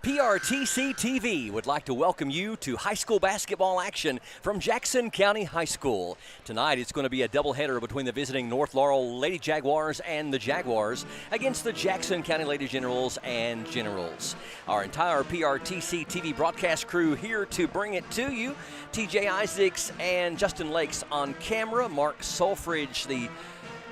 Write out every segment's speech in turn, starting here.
PRTC TV would like to welcome you to high school basketball action from Jackson County High School. Tonight it's going to be a doubleheader between the visiting North Laurel Lady Jaguars and the Jaguars against the Jackson County Lady Generals and Generals. Our entire PRTC TV broadcast crew here to bring it to you. TJ Isaacs and Justin Lakes on camera. Mark Solfridge, the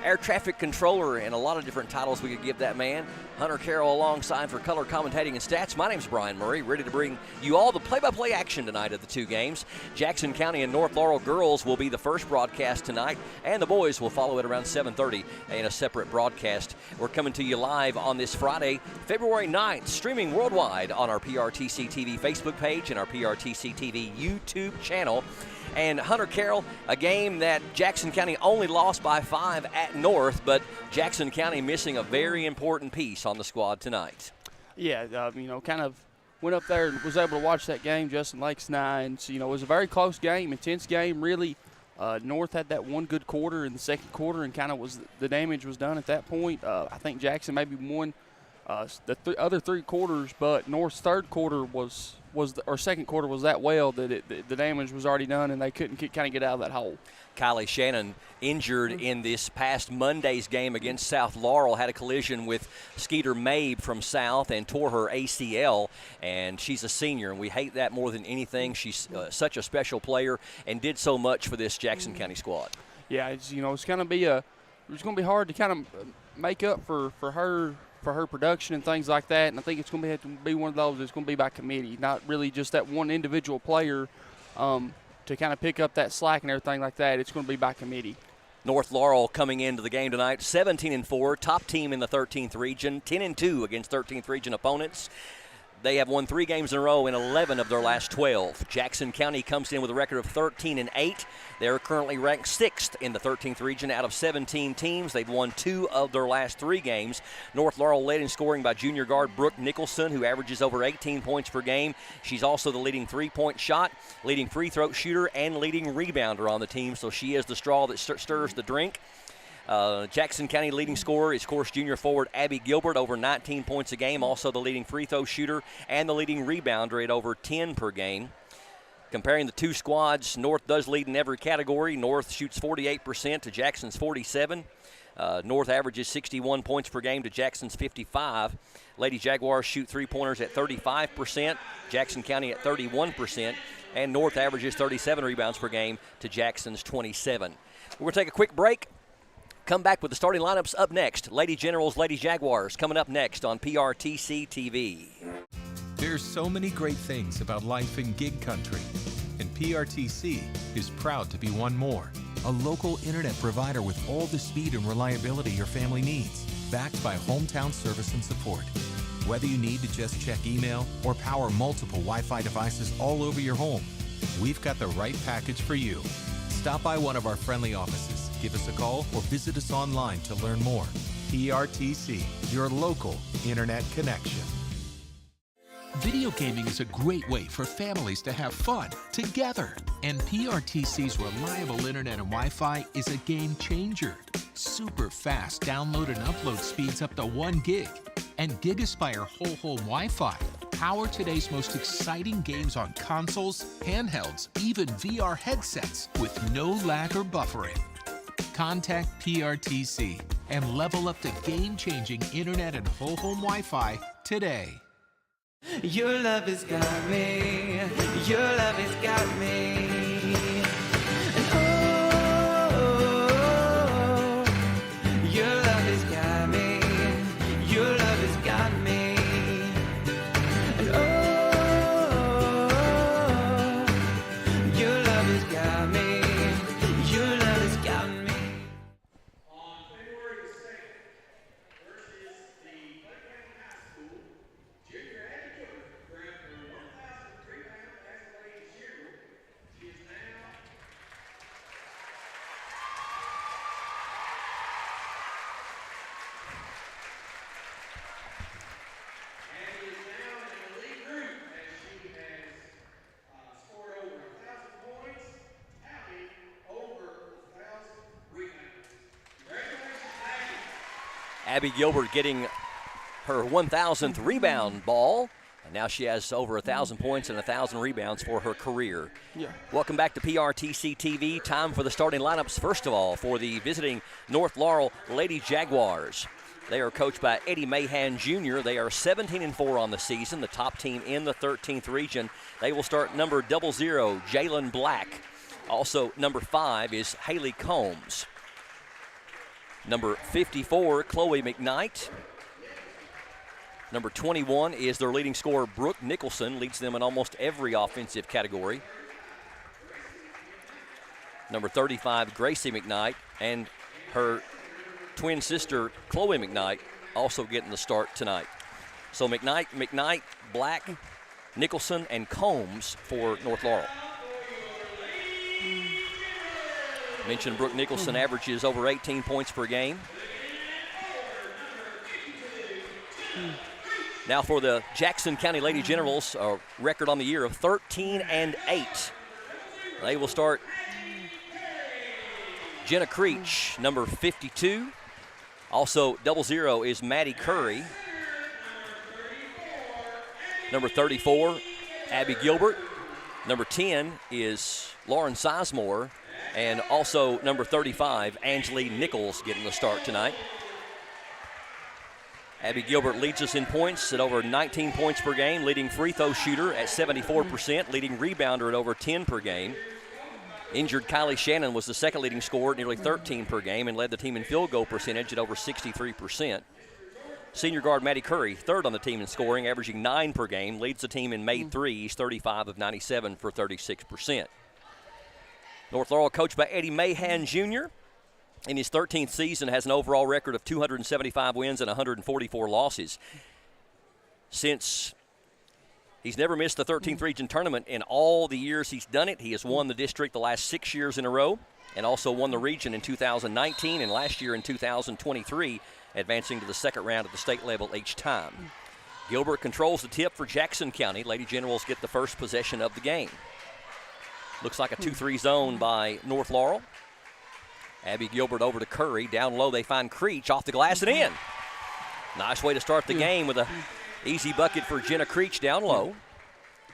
air traffic controller, and a lot of different titles we could give that man. Hunter Carroll alongside for color commentating and stats. My name's Brian Murray, ready to bring you all the play-by-play action tonight of the two games. Jackson County and North Laurel girls will be the first broadcast tonight, and the boys will follow it around 7:30 in a separate broadcast. We're coming to you live on this Friday, February 9th, streaming worldwide on our PRTC TV Facebook page and our PRTC TV YouTube channel. And Hunter Carroll, a game that Jackson County only lost by 5 at North, but Jackson County missing a very important piece on the squad tonight. Yeah, kind of went up there and was able to watch that game, Justin Lakes and I, and it was a very close game, intense game, really. North had that one good quarter in the second quarter, and kind of the damage was done at that point. I think Jackson maybe won the other three quarters, but North's third quarter or second quarter was that well that the damage was already done, and they couldn't kind of get out of that hole. Kylie Shannon injured in this past Monday's game against South Laurel, had a collision with Skeeter Mabe from South and tore her ACL, and she's a senior, and we hate that more than anything. She's such a special player and did so much for this Jackson County squad. Yeah, it's going to be hard to kind of make up for her production and things like that, and I think it's going to have to be one of those that's going to be by committee, not really just that one individual player to kind of pick up that slack and everything like that. It's going to be by committee. North Laurel coming into the game tonight, 17-4, top team in the 13th region, 10-2 against 13th region opponents. They have won 3 games in a row in 11 of their last 12. Jackson County comes in with a record of 13-8. They're currently ranked 6th in the 13th region out of 17 teams. They've won 2 of their last 3 games. North Laurel led in scoring by junior guard Brooke Nicholson, who averages over 18 points per game. She's also the leading three-point shot, leading free throw shooter, and leading rebounder on the team, so she is the straw that stirs the drink. Jackson County leading scorer is, of course, junior forward Abby Gilbert, over 19 points a game, also the leading free throw shooter and the leading rebounder at over 10 per game. Comparing the two squads, North does lead in every category. North shoots 48% to Jackson's 47%. North averages 61 points per game to Jackson's 55. Lady Jaguars shoot three-pointers at 35%, Jackson County at 31%, and North averages 37 rebounds per game to Jackson's 27. We're going to take a quick break. Come back with the starting lineups up next. Lady Generals, Lady Jaguars coming up next on PRTC TV. There's so many great things about life in gig country, and PRTC is proud to be one more. A local internet provider with all the speed and reliability your family needs, backed by hometown service and support. Whether you need to just check email or power multiple Wi-Fi devices all over your home, we've got the right package for you. Stop by one of our friendly offices, give us a call, or visit us online to learn more. PRTC, your local internet connection. Video gaming is a great way for families to have fun together. And PRTC's reliable internet and Wi-Fi is a game changer. Super fast download and upload speeds up to 1 gig. And GigaSpire whole home Wi-Fi. Power today's most exciting games on consoles, handhelds, even VR headsets with no lag or buffering. Contact PRTC and level up to game-changing internet and whole home Wi-Fi today. Your love has got me. Your love has got me. And oh, your love has got me. Your love has got me. And oh, your love has got me. Your love has got me. On February the 2nd, versus the High School, junior and junior, for 1,000 Abby Gilbert getting her 1,000th rebound ball. And now she has over 1,000 points and 1,000 rebounds for her career. Yeah. Welcome back to PRTC TV. Time for the starting lineups, first of all, for the visiting North Laurel Lady Jaguars. They are coached by Eddie Mahan Jr. They are 17-4 on the season, the top team in the 13th region. They will start number 00, Jalen Black. Also, number 5 is Haley Combs. Number 54, Chloe McKnight. Number 21 is their leading scorer, Brooke Nicholson, leads them in almost every offensive category. Number 35, Gracie McKnight, and her twin sister, Chloe McKnight, also getting the start tonight. So McKnight, Black, Nicholson, and Combs for North Laurel. Mentioned Brooke Nicholson averages over 18 points per game. Now for the Jackson County Lady Generals, a record on the year of 13-8. They will start Jenna Creech, number 52. Also, 00 is Maddie Curry. Number 34, Abby Gilbert. Number 10 is Lauren Sizemore. And also number 35, Angeli Nichols getting the start tonight. Abby Gilbert leads us in points at over 19 points per game, leading free throw shooter at 74%, leading rebounder at over 10 per game. Injured Kylie Shannon was the second leading scorer at nearly 13 per game and led the team in field goal percentage at over 63%. Senior guard Maddie Curry, third on the team in scoring, averaging 9 per game, leads the team in made threes, 35 of 97 for 36%. North Laurel coached by Eddie Mahan Jr. In his 13th season, has an overall record of 275 wins and 144 losses. Since he's never missed the 13th region tournament in all the years he's done it, he has won the district the last 6 years in a row and also won the region in 2019 and last year in 2023, advancing to the second round at the state level each time. Gilbert controls the tip for Jackson County. Lady Generals get the first possession of the game. Looks like a 2-3 zone by North Laurel. Abby Gilbert over to Curry. Down low, they find Creech off the glass and in. Nice way to start the game with a easy bucket for Jenna Creech down low.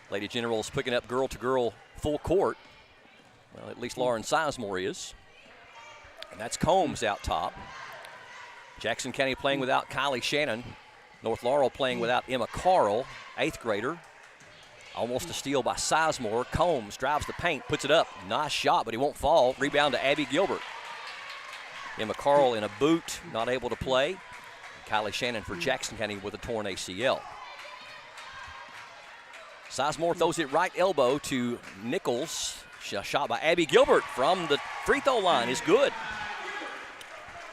Lady Generals picking up girl-to-girl full court. Well, at least Lauren Sizemore is. And that's Combs out top. Jackson County playing without Kylie Shannon. North Laurel playing without Emma Carl, 8th grader. Almost a steal by Sizemore. Combs drives the paint, puts it up. Nice shot, but he won't fall. Rebound to Abby Gilbert. Emma Carl in a boot, not able to play. Kylie Shannon for Jackson County with a torn ACL. Sizemore throws it right elbow to Nichols. Shot by Abby Gilbert from the free throw line is good.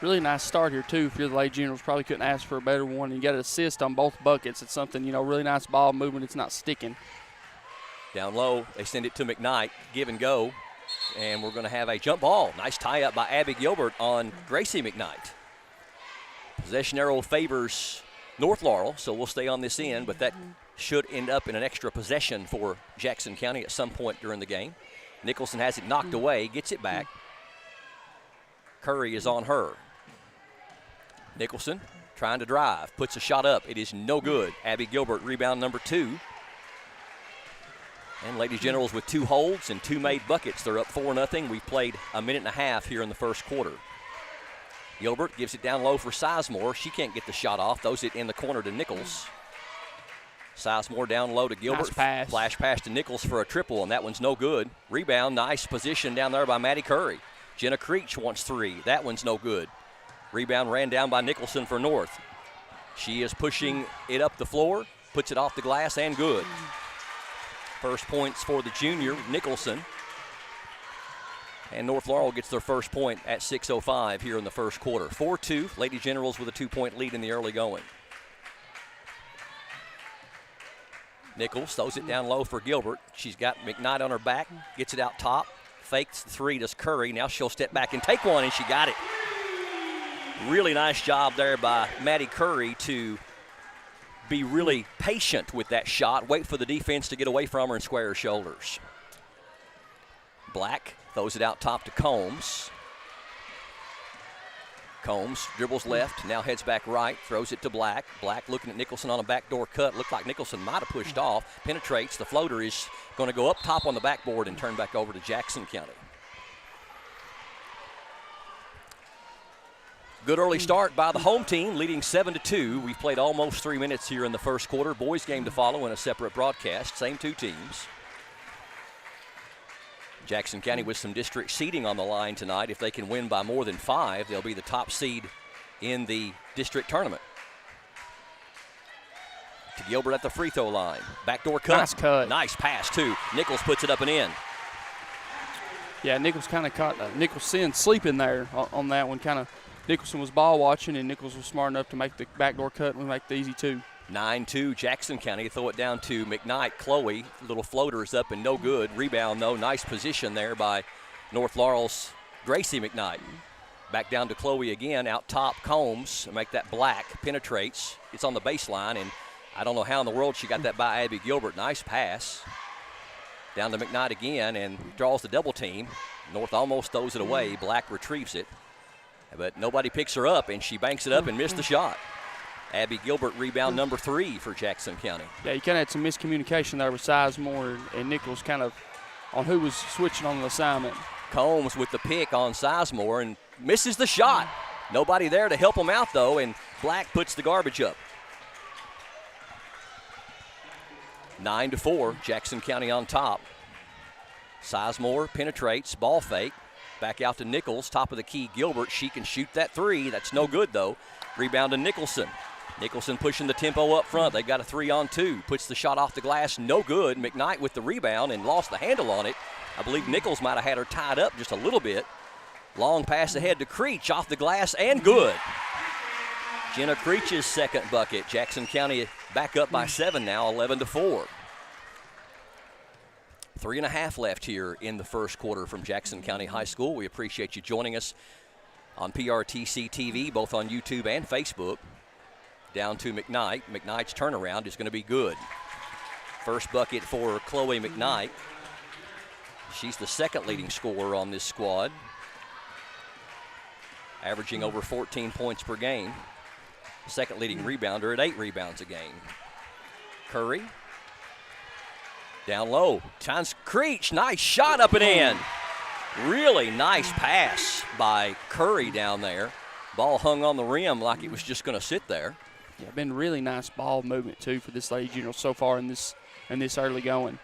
Really nice start here, too. If you're the Lady Generals, probably couldn't ask for a better one. You got an assist on both buckets. It's something, really nice ball movement. It's not sticking. Down low, they send it to McKnight. Give and go. And we're going to have a jump ball. Nice tie-up by Abby Gilbert on Gracie McKnight. Possession arrow favors North Laurel, so we'll stay on this end, but that should end up in an extra possession for Jackson County at some point during the game. Nicholson has it knocked away, gets it back. Curry is on her. Nicholson trying to drive, puts a shot up. It is no good. Abby Gilbert, rebound number 2. And Lady Generals with 2 holds and 2 made buckets. They're up 4-0. We've played a minute and a half here in the first quarter. Gilbert gives it down low for Sizemore. She can't get the shot off. Throws it in the corner to Nichols. Sizemore down low to Gilbert. Nice pass. Flash pass to Nichols for a triple, and that one's no good. Rebound, nice position down there by Maddie Curry. Jenna Creech wants 3. That one's no good. Rebound ran down by Nicholson for North. She is pushing it up the floor, puts it off the glass, and good. First points for the junior, Nicholson. And North Laurel gets their first point at 6:05 here in the first quarter. 4-2, Lady Generals with a 2-point lead in the early going. Nichols throws it down low for Gilbert. She's got McKnight on her back, gets it out top, fakes the 3 to Curry. Now she'll step back and take one, and she got it. Really nice job there by Maddie Curry to be really patient with that shot, wait for the defense to get away from her and square her shoulders. Black throws it out top to Combs. Combs dribbles left, now heads back right, throws it to Black. Black looking at Nicholson on a backdoor cut. Looked like Nicholson might have pushed off. Penetrates. The floater is going to go up top on the backboard and turn back over to Jackson County. Good early start by the home team, leading 7-2. We've played almost 3 minutes here in the first quarter. Boys game to follow in a separate broadcast. Same two teams. Jackson County with some district seeding on the line tonight. If they can win by more than 5, they'll be the top seed in the district tournament. To Gilbert at the free throw line. Backdoor cut. Nice cut. Nice pass, too. Nichols puts it up and in. Yeah, Nichols kind of caught Nicholson sleeping there on that one. Nicholson was ball watching, and Nichols was smart enough to make the backdoor cut and make the easy 2. 9-2 Jackson County. Throw it down to McKnight. Chloe, little floaters up and no good. Rebound, though. Nice position there by North Laurel's Gracie McKnight. Back down to Chloe again. Out top, Combs. Make that Black. Penetrates. It's on the baseline, and I don't know how in the world she got that by Abby Gilbert. Nice pass. Down to McKnight again and draws the double team. North almost throws it away. Black retrieves it. But nobody picks her up, and she banks it up and missed the shot. Abby Gilbert, rebound number 3 for Jackson County. Yeah, you kind of had some miscommunication there with Sizemore and Nichols kind of on who was switching on the assignment. Combs with the pick on Sizemore and misses the shot. Nobody there to help him out, though, and Black puts the garbage up. 9-4, Jackson County on top. Sizemore penetrates, ball fake. Back out to Nichols, top of the key, Gilbert. She can shoot that 3. That's no good, though. Rebound to Nicholson. Nicholson pushing the tempo up front. They got a 3-on-2. Puts the shot off the glass, no good. McKnight with the rebound and lost the handle on it. I believe Nichols might have had her tied up just a little bit. Long pass ahead to Creech, off the glass and good. Jenna Creech's second bucket. Jackson County back up by 7 now, 11-4. 3.5 left here in the first quarter from Jackson County High School. We appreciate you joining us on PRTC TV, both on YouTube and Facebook. Down to McKnight. McKnight's turnaround is going to be good. First bucket for Chloe McKnight. She's the second leading scorer on this squad, averaging over 14 points per game. Second leading rebounder at 8 rebounds a game. Curry. Down low. Finds Creech. Nice shot up and in. Really nice pass by Curry down there. Ball hung on the rim like it was just going to sit there. Yeah, been really nice ball movement, too, for this Lady General so far in this early going.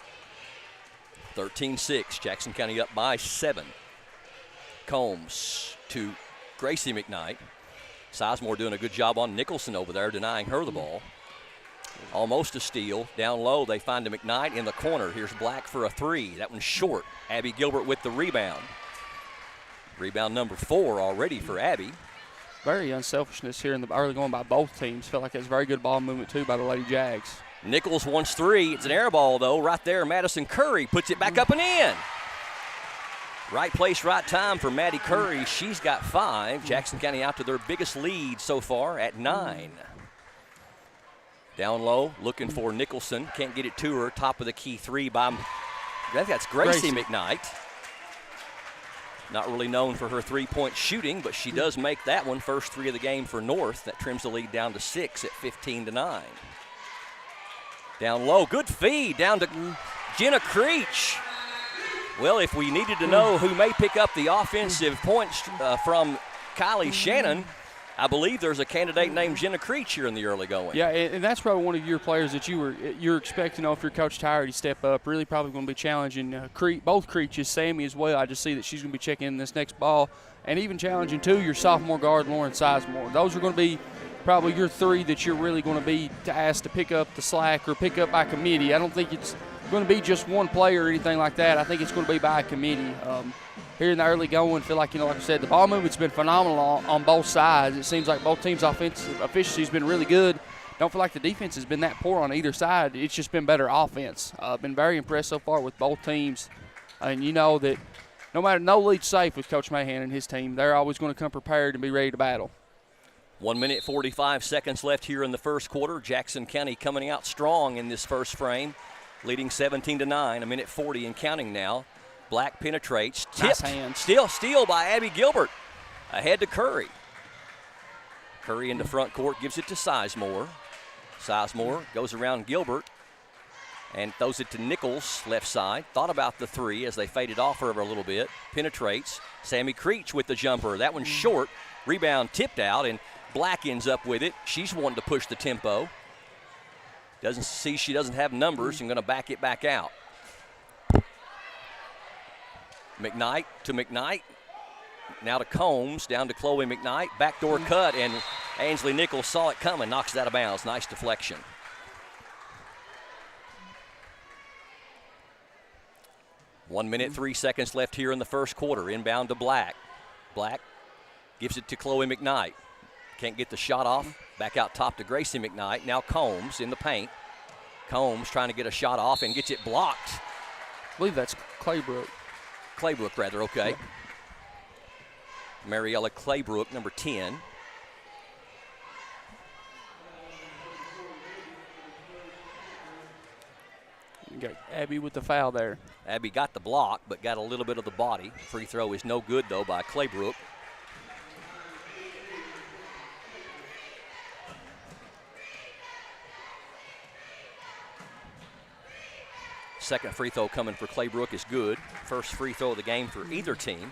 13-6. Jackson County up by 7. Combs to Gracie McKnight. Sizemore doing a good job on Nicholson over there, denying her the ball. Almost a steal. Down low, they find a McKnight in the corner. Here's Black for a 3. That one's short. Abby Gilbert with the rebound. Rebound number 4 already for Abby. Very unselfishness here in the early going by both teams. Felt like it was very good ball movement, too, by the Lady Jags. Nichols wants 3. It's an air ball, though. Right there, Madison Curry puts it back up and in. Right place, right time for Maddie Curry. She's got 5. Jackson County out to their biggest lead so far at 9. Down low, looking for Nicholson. Can't get it to her. Top of the key 3 by, I think that's Gracie McKnight. Not really known for her 3-point shooting, but she does make that one. First 3 of the game for North. That trims the lead down to 6 at 15-9. Down low, good feed down to Jenna Creech. Well, if we needed to know who may pick up the offensive points from Kylie Shannon, I believe there's a candidate named Jenna Creech here in the early going. Yeah, and that's probably one of your players that you're expecting, if you're Coach Tyre, to step up. Really probably going to be challenging both Creeches, Sammy as well. I just see that she's going to be checking in this next ball, and even challenging, too, your sophomore guard, Lauren Sizemore. Those are going to be probably your 3 that you're really going to be asked to pick up the slack or pick up by committee. I don't think it's going to be just one player or anything like that. I think it's going to be by a committee. Here in the early going, feel like, like I said, the ball movement's been phenomenal on both sides. It seems like both teams' offensive efficiency has been really good. Don't feel like the defense has been that poor on either side. It's just been better offense. Been very impressed so far with both teams. And you know that no lead's safe with Coach Mahan and his team. They're always going to come prepared and be ready to battle. 1 minute, 45 seconds left here in the first quarter. Jackson County coming out strong in this first frame, leading 17-9, 1:40 and counting now. Black penetrates, tipped, nice hands. Steal by Abby Gilbert. Ahead to Curry. Curry into front court, gives it to Sizemore. Sizemore goes around Gilbert and throws it to Nichols, left side. Thought about the three as they faded off her a little bit. Penetrates. Sammy Creech with the jumper. That one's short. Rebound tipped out, and Black ends up with it. She's wanting to push the tempo. Doesn't see she doesn't have numbers and going to back it back out. McKnight to McKnight. Now to Combs, down to Chloe McKnight. Backdoor cut, and Ainsley Nichols saw it coming, knocks it out of bounds. Nice deflection. One minute, 3 seconds left here in the first quarter. Inbound to Black. Black gives it to Chloe McKnight. Can't get the shot off. Back out top to Gracie McKnight. Now Combs in the paint. Combs trying to get a shot off and gets it blocked. I believe that's Claybrook. Claybrook, rather, okay. Yeah. Mariella Claybrook, number 10. You got Abby with the foul there. Abby got the block, but got a little bit of the body. Free throw is no good, though, by Claybrook. Second free throw coming for Claybrook is good. First free throw of the game for either team.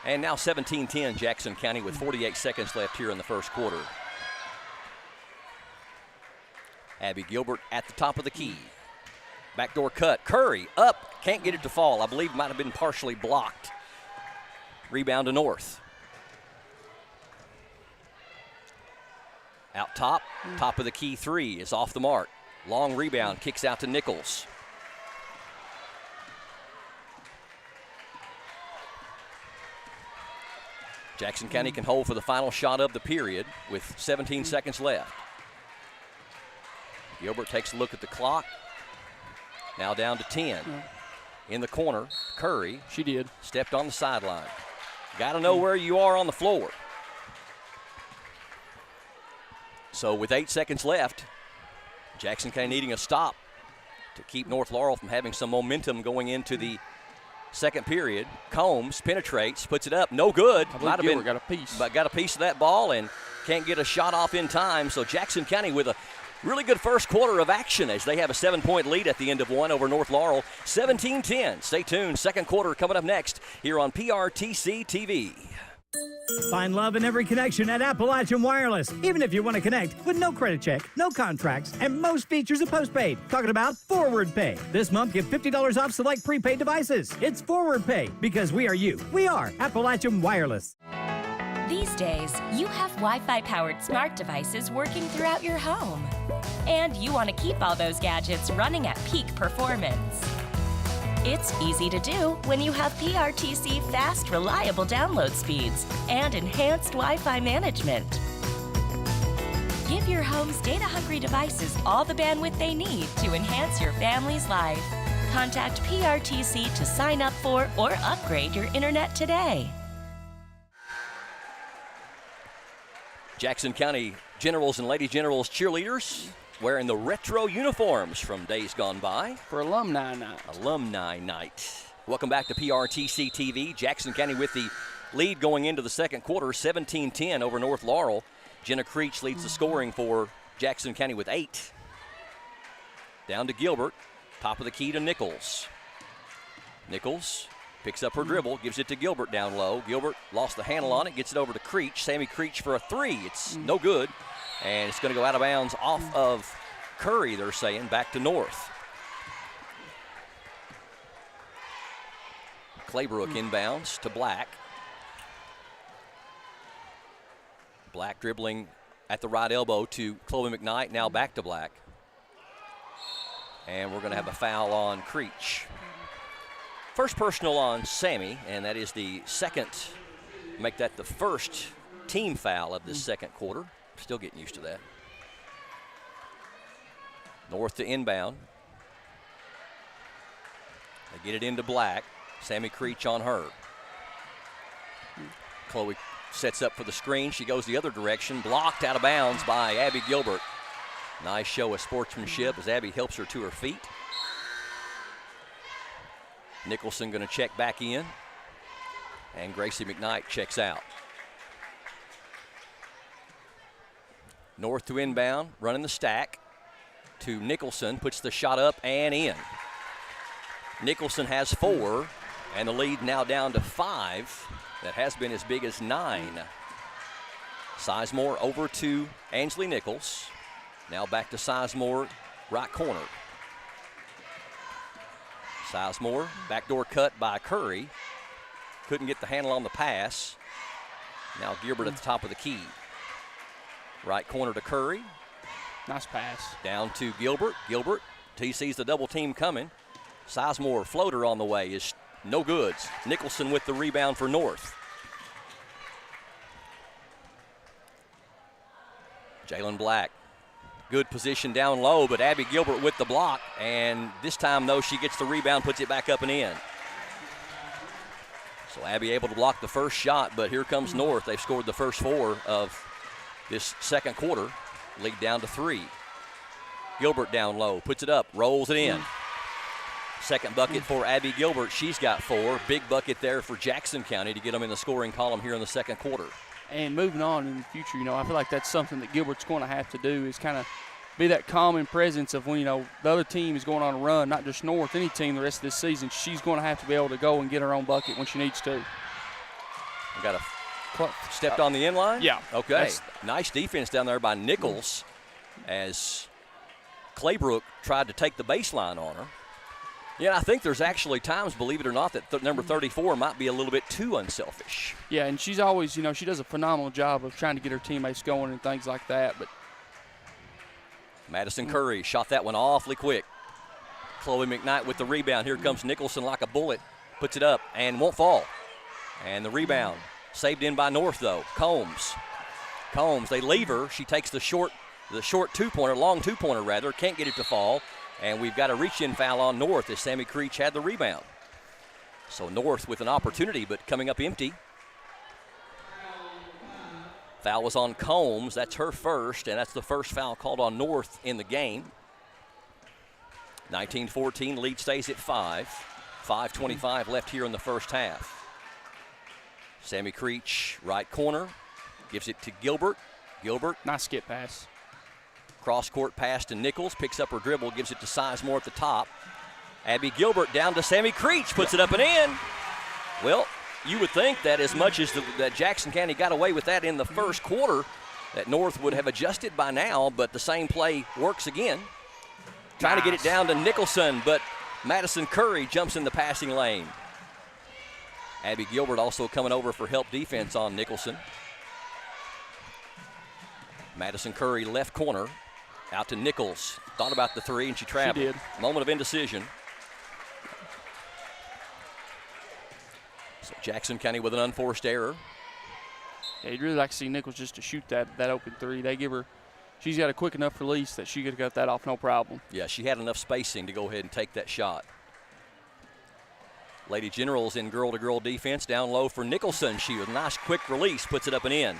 And now 17-10 Jackson County with 48 seconds left here in the first quarter. Abby Gilbert at the top of the key. Backdoor cut. Curry up. Can't get it to fall. I believe might have been partially blocked. Rebound to North. Out top. Top of the key three is off the mark. Long rebound. Kicks out to Nichols. Jackson County can hold for the final shot of the period with 17 seconds left. Gilbert takes a look at the clock. Now down to 10. In the corner, Curry. She did. Stepped on the sideline. Got to know where you are on the floor. So with 8 seconds left, Jackson County needing a stop to keep North Laurel from having some momentum going into the second period. Combs penetrates, puts it up, no good. I believe Gilbert got a piece. But got a piece of that ball and can't get a shot off in time. So Jackson County with a really good first quarter of action as they have a 7-point lead at the end of one over North Laurel. 17-10. Stay tuned. Second quarter coming up next here on PRTC TV. Find love in every connection at Appalachian Wireless. Even if you want to connect with no credit check, no contracts, and most features of postpaid. Talking about Forward Pay. This month, get $50 off select prepaid devices. It's Forward Pay because we are you. We are Appalachian Wireless. These days, you have Wi-Fi powered smart devices working throughout your home. And you want to keep all those gadgets running at peak performance. It's easy to do when you have PRTC fast, reliable download speeds and enhanced Wi-Fi management. Give your home's data-hungry devices all the bandwidth they need to enhance your family's life. Contact PRTC to sign up for or upgrade your internet today. Jackson County Generals and Lady Generals cheerleaders wearing the retro uniforms from days gone by. For Alumni Night. Alumni Night. Welcome back to PRTC TV. Jackson County with the lead going into the second quarter, 17-10 over North Laurel. Jenna Creech leads the scoring for Jackson County with 8. Down to Gilbert. Top of the key to Nichols. Nichols picks up her dribble, gives it to Gilbert down low. Gilbert lost the handle on it, gets it over to Creech. Sammy Creech for a three. It's no good. And it's going to go out of bounds off of Curry, they're saying, back to North. Claybrook inbounds to Black. Black dribbling at the right elbow to Chloe McKnight, now back to Black. And we're going to have a foul on Creech. First personal on Sammy, and that is the second. Make that the first team foul of this second quarter. Still getting used to that. North to inbound. They get it into Black. Sammy Creech on her. Chloe sets up for the screen. She goes the other direction. Blocked out of bounds by Abby Gilbert. Nice show of sportsmanship as Abby helps her to her feet. Nicholson going to check back in. And Gracie McKnight checks out. North to inbound, running the stack to Nicholson, puts the shot up and in. Nicholson has 4, and the lead now down to 5. That has been as big as 9. Sizemore over to Ansley Nichols. Now back to Sizemore, right corner. Sizemore, backdoor cut by Curry. Couldn't get the handle on the pass. Now Gilbert at the top of the key. Right corner to Curry. Nice pass. Down to Gilbert. Gilbert, he sees the double team coming. Sizemore floater on the way is no good. Nicholson with the rebound for North. Jalen Black, good position down low, but Abby Gilbert with the block. And this time, though, she gets the rebound, puts it back up and in. So Abby able to block the first shot, but here comes North. They've scored the first 4 of this second quarter. Lead down to 3. Gilbert down low, puts it up, rolls it in. Second bucket for Abby Gilbert. She's got 4. Big bucket there for Jackson County to get them in the scoring column here in the second quarter. And moving on in the future, I feel like that's something that Gilbert's going to have to do is kind of be that calming presence of when, the other team is going on a run, not just North, any team the rest of this season. She's going to have to be able to go and get her own bucket when she needs to. We got a stepped on the inline? Yeah. Okay. Nice defense down there by Nichols as Claybrook tried to take the baseline on her. Yeah, I think there's actually times, believe it or not, that number 34 might be a little bit too unselfish. Yeah, and she's always, she does a phenomenal job of trying to get her teammates going and things like that. But Madison Curry shot that one awfully quick. Chloe McKnight with the rebound. Here comes Nicholson like a bullet. Puts it up and won't fall. And the rebound saved in by North, though. Combs, they leave her. She takes the short two-pointer, long two-pointer rather. Can't get it to fall. And we've got a reach-in foul on North as Sammy Creech had the rebound. So North with an opportunity, but coming up empty. Foul was on Combs. That's her first, and that's the first foul called on North in the game. 19-14, lead stays at 5. 5:25 left here in the first half. Sammy Creech, right corner, gives it to Gilbert. Gilbert. Nice skip pass. Cross-court pass to Nichols, picks up her dribble, gives it to Sizemore at the top. Abby Gilbert down to Sammy Creech, puts it up and in. Well, you would think that as much as that Jackson County got away with that in the first quarter, that North would have adjusted by now, but the same play works again. Trying to get it down to Nicholson, but Madison Curry jumps in the passing lane. Abby Gilbert also coming over for help defense on Nicholson. Madison Curry left corner. Out to Nichols. Thought about the 3, and she traveled. She did. Moment of indecision. So Jackson County with an unforced error. Yeah, you'd really like to see Nichols just to shoot that open 3. They give her, she's got a quick enough release that she could have got that off no problem. Yeah, she had enough spacing to go ahead and take that shot. Lady Generals in girl-to-girl defense down low for Nicholson. She with a nice quick release, puts it up and in.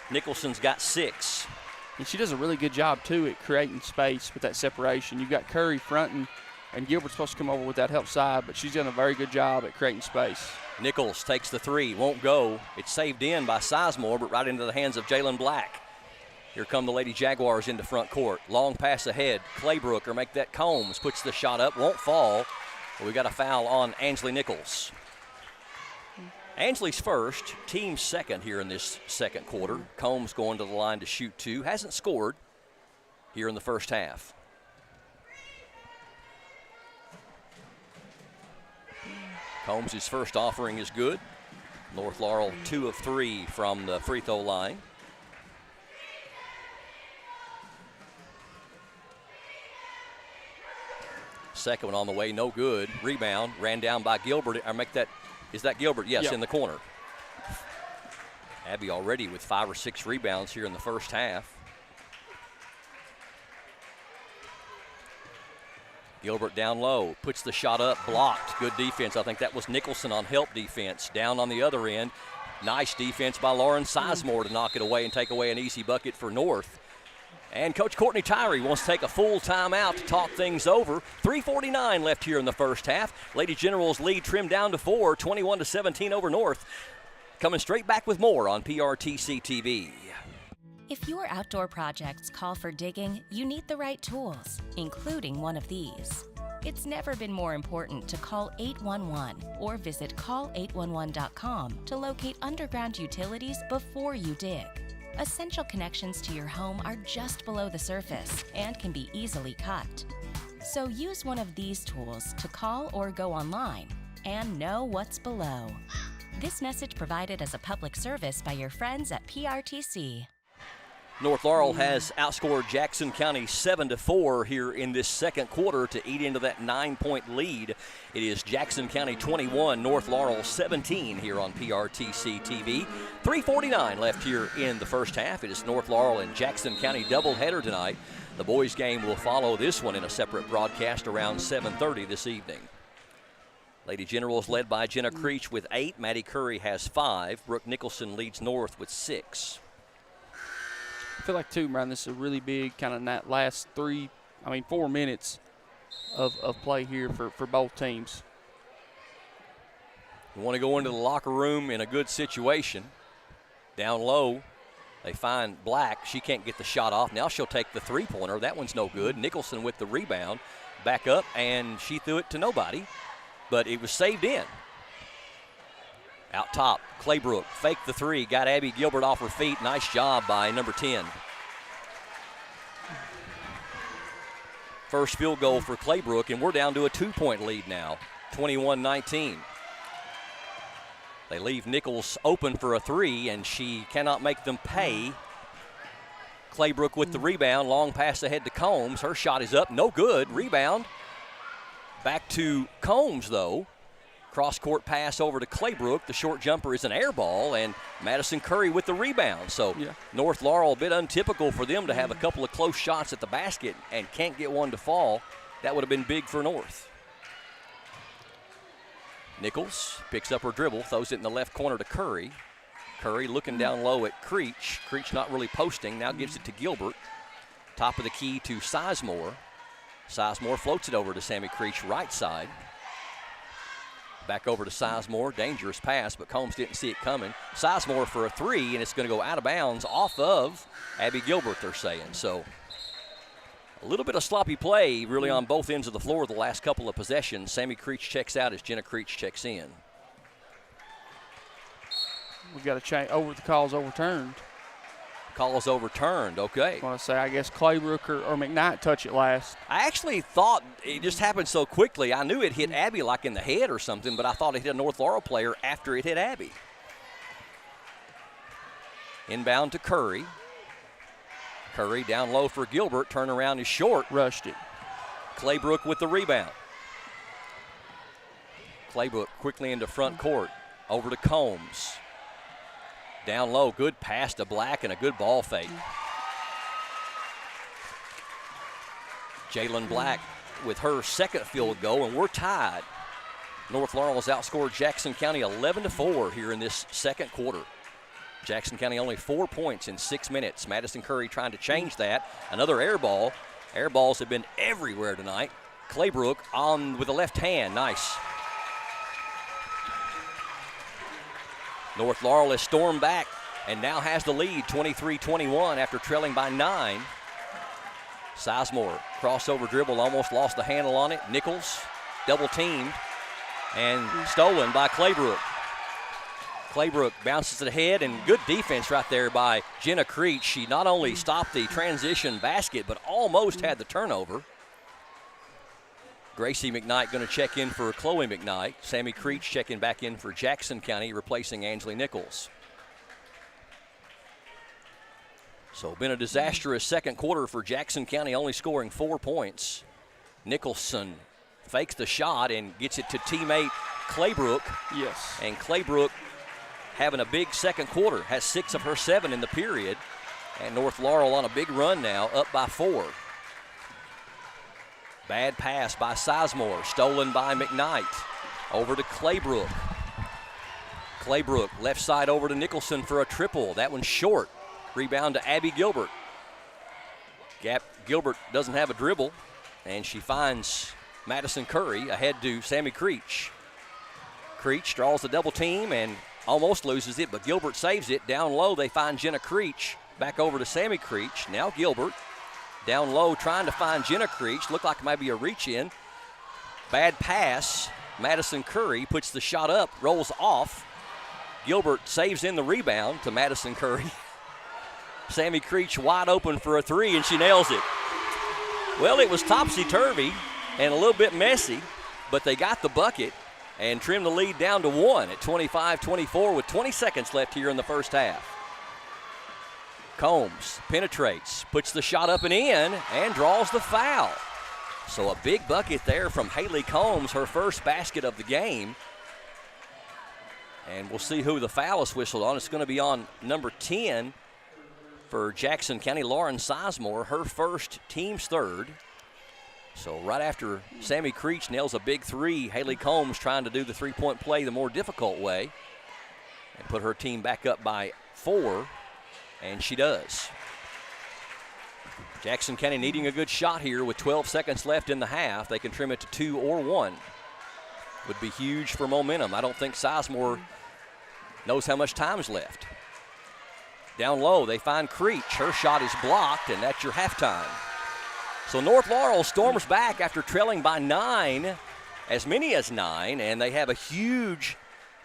Nicholson's got 6. And she does a really good job, too, at creating space with that separation. You've got Curry fronting, and Gilbert's supposed to come over with that help side, but she's done a very good job at creating space. Nichols takes the 3, won't go. It's saved in by Sizemore, but right into the hands of Jalen Black. Here come the Lady Jaguars into front court. Long pass ahead. Claybrook or make that Combs. Puts the shot up, won't fall. But we got a foul on Ansley Nichols. Ansley's first, team second here in this second quarter. Combs going to the line to shoot 2. Hasn't scored here in the first half. Combs' first offering is good. North Laurel 2 of 3 from the free throw line. Second one on the way, no good. Rebound, ran down by Gilbert. Is that Gilbert? Yes, Yep. In the corner. Abby already with 5 or 6 rebounds here in the first half. Gilbert down low, puts the shot up, blocked. Good defense. I think that was Nicholson on help defense. Down on the other end. Nice defense by Lauren Sizemore to knock it away and take away an easy bucket for North. And Coach Courtney Tyree wants to take a full timeout to talk things over. 3:49 left here in the first half. Lady Generals lead trimmed down to 4, 21-17 over North. Coming straight back with more on PRTC TV. If your outdoor projects call for digging, you need the right tools, including one of these. It's never been more important to call 811 or visit call811.com to locate underground utilities before you dig. Essential connections to your home are just below the surface and can be easily cut. So use one of these tools to call or go online and know what's below. This message provided as a public service by your friends at PRTC. North Laurel has outscored Jackson County 7-4 here in this second quarter to eat into that 9-point lead. It is Jackson County 21, North Laurel 17 here on PRTC TV. 3:49 left here in the first half. It is North Laurel and Jackson County doubleheader tonight. The boys' game will follow this one in a separate broadcast around 7:30 this evening. Lady Generals led by Jenna Creech with 8. Maddie Curry has 5. Brooke Nicholson leads North with 6. I feel like, too, Brian, this is a really big kind of that last 4 minutes of play here for both teams. You want to go into the locker room in a good situation. Down low, they find Black. She can't get the shot off. Now she'll take the three-pointer. That one's no good. Nicholson with the rebound. Back up, and she threw it to nobody, but it was saved in. Out top, Claybrook faked the three, got Abby Gilbert off her feet. Nice job by number 10. First field goal for Claybrook, and we're down to a 2-point lead now, 21-19. They leave Nichols open for a three, and she cannot make them pay. Claybrook with the rebound, long pass ahead to Combs. Her shot is up, no good. Rebound. Back to Combs, though. Cross-court pass over to Claybrook. The short jumper is an air ball, and Madison Curry with the rebound. So North Laurel, a bit untypical for them to have a couple of close shots at the basket and can't get one to fall. That would have been big for North. Nichols picks up her dribble, throws it in the left corner to Curry. Curry looking down low at Creech. Creech not really posting, now gives it to Gilbert. Top of the key to Sizemore. Sizemore floats it over to Sammy Creech, right side. Back over to Sizemore, dangerous pass, but Combs didn't see it coming. Sizemore for a three, and it's going to go out of bounds off of Abby Gilbert, they're saying. So a little bit of sloppy play really on both ends of the floor the last couple of possessions. Sammy Creech checks out as Jenna Creech checks in. We've got to change over the calls overturned. Call is overturned, okay. I want to say, I guess Claybrook or McKnight touch it last. I actually thought it just happened so quickly. I knew it hit Abby like in the head or something, but I thought it hit a North Laurel player after it hit Abby. Inbound to Curry. Curry down low for Gilbert. Turnaround is short. Rushed it. Claybrook with the rebound. Claybrook quickly into front court. Over to Combs. Down low, good pass to Black and a good ball fake. Jalen Black with her second field goal, and we're tied. North Laurel has outscored Jackson County 11-4 here in this second quarter. Jackson County only 4 points in 6 minutes. Madison Curry trying to change that. Another air ball. Air balls have been everywhere tonight. Claybrook on with the left hand, nice. North Laurel has stormed back and now has the lead, 23-21 after trailing by 9. Sizemore, crossover dribble, almost lost the handle on it. Nichols, double teamed and stolen by Claybrook. Claybrook bounces it ahead, and good defense right there by Jenna Creech. She not only stopped the transition basket, but almost had the turnover. Gracie McKnight going to check in for Chloe McKnight. Sammy Creech checking back in for Jackson County, replacing Angela Nichols. So been a disastrous second quarter for Jackson County, only scoring 4 points. Nicholson fakes the shot and gets it to teammate Claybrook. Yes. And Claybrook having a big second quarter, has 6 of her 7 in the period. And North Laurel on a big run now, up by 4. Bad pass by Sizemore, stolen by McKnight. Over to Claybrook. Claybrook, left side over to Nicholson for a triple. That one's short. Rebound to Abby Gilbert. Gilbert doesn't have a dribble, and she finds Madison Curry ahead to Sammy Creech. Creech draws the double team and almost loses it, but Gilbert saves it. Down low, they find Jenna Creech. back over to Sammy Creech. Now Gilbert down low trying to find Jenna Creech. Looked like maybe a reach in. Bad pass. Madison Curry puts the shot up, rolls off. Gilbert saves in the rebound to Madison Curry. Sammy Creech wide open for a three, and she nails it. Well, it was topsy-turvy and a little bit messy, but they got the bucket and trimmed the lead down to 1 at 25-24 with 20 seconds left here in the first half. Combs penetrates, puts the shot up and in, and draws the foul. So a big bucket there from Haley Combs, her first basket of the game. And we'll see who the foul is whistled on. It's going to be on number 10 for Jackson County, Lauren Sizemore, her first, team's third. So right after Sammy Creech nails a big three, Haley Combs trying to do the three-point play the more difficult way and put her team back up by 4, and she does. Jackson County needing a good shot here with 12 seconds left in the half. They can trim it to 2 or 1. Would be huge for momentum. I don't think Sizemore knows how much time's left. Down low, they find Creech. Her shot is blocked, and that's your halftime. So North Laurel storms back after trailing by 9, as many as 9, and they have a huge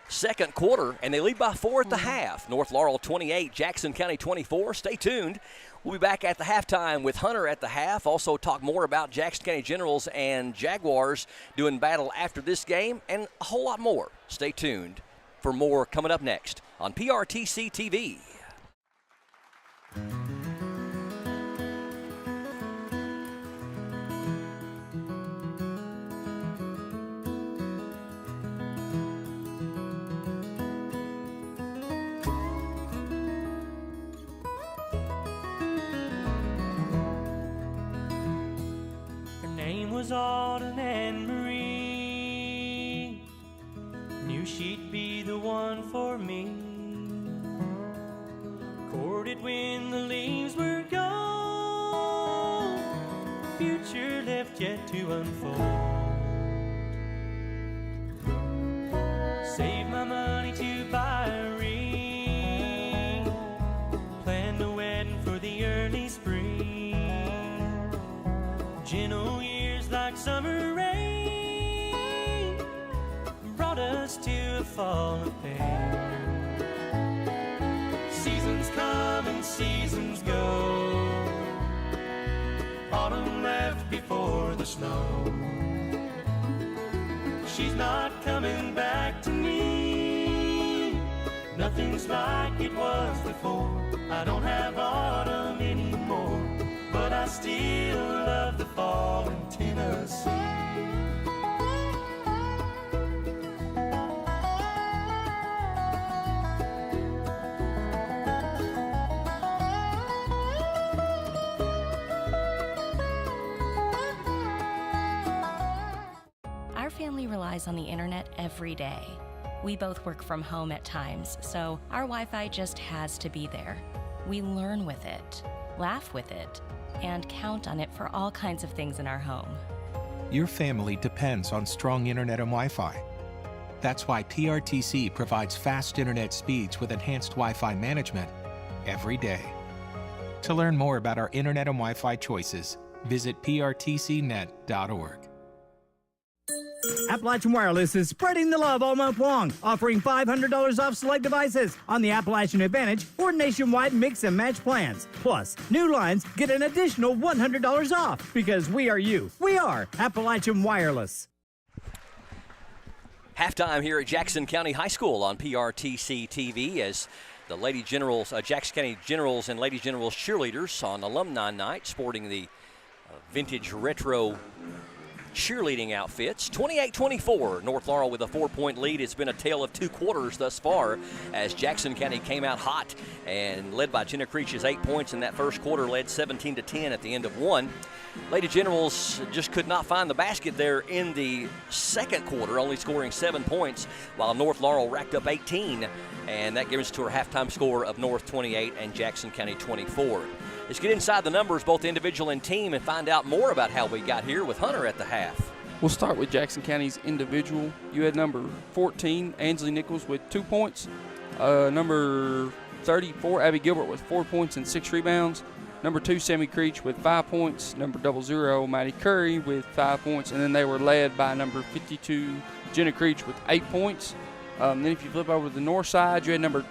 second quarter, and they lead by 4 at the half. North Laurel 28, Jackson County 24. Stay tuned. We'll be back at the halftime with Hunter at the half. Also talk more about Jackson County Generals and Jaguars doing battle after this game, and a whole lot more. Stay tuned for more coming up next on PRTC TV. Was Autumn and Marie, knew she'd be the one for me. Courted when the leaves were gone, future left yet to unfold. Saved my money to buy a ring, planned a wedding for the early spring. Gentle like summer rain brought us to a fall of pain. Seasons come and seasons go. Autumn left before the snow. She's not coming back to me. Nothing's like it was before. I don't have autumn anymore, but I still love the fall in Tennessee. Our family relies on the internet every day. We both work from home at times, so our Wi-Fi just has to be there. We learn with it, laugh with it, and count on it for all kinds of things in our home. Your family depends on strong internet and Wi-Fi. That's why PRTC provides fast internet speeds with enhanced Wi-Fi management every day. To learn more about our internet and Wi-Fi choices, visit prtcnet.org. Appalachian Wireless is spreading the love all month long, offering $500 off select devices on the Appalachian Advantage or nationwide mix and match plans. Plus, new lines get an additional $100 off because we are you. We are Appalachian Wireless. Halftime here at Jackson County High School on PRTC TV as the Lady Generals, Jackson County Generals and Lady Generals cheerleaders on Alumni Night sporting the vintage retro cheerleading outfits. 28-24, North Laurel with a 4-point lead. It's been a tale of 2 quarters thus far as Jackson County came out hot and led by Jenna Creech's 8 points in that first quarter, led 17-10 at the end of 1. Lady Generals just could not find the basket there in the second quarter, only scoring 7 points, while North Laurel racked up 18, and that gives us to our halftime score of North 28 and Jackson County 24. Let's get inside the numbers, both individual and team, and find out more about how we got here with Hunter at the half. We'll start with Jackson County's individual. You had number 14, Ansley Nichols, with 2 points. Number 34, Abby Gilbert with 4 points and 6 rebounds. Number 2, Sammy Creech with 5 points. Number 00, Maddie Curry with 5 points. And then they were led by number 52, Jenna Creech with 8 points. Then if you flip over to the north side, you had number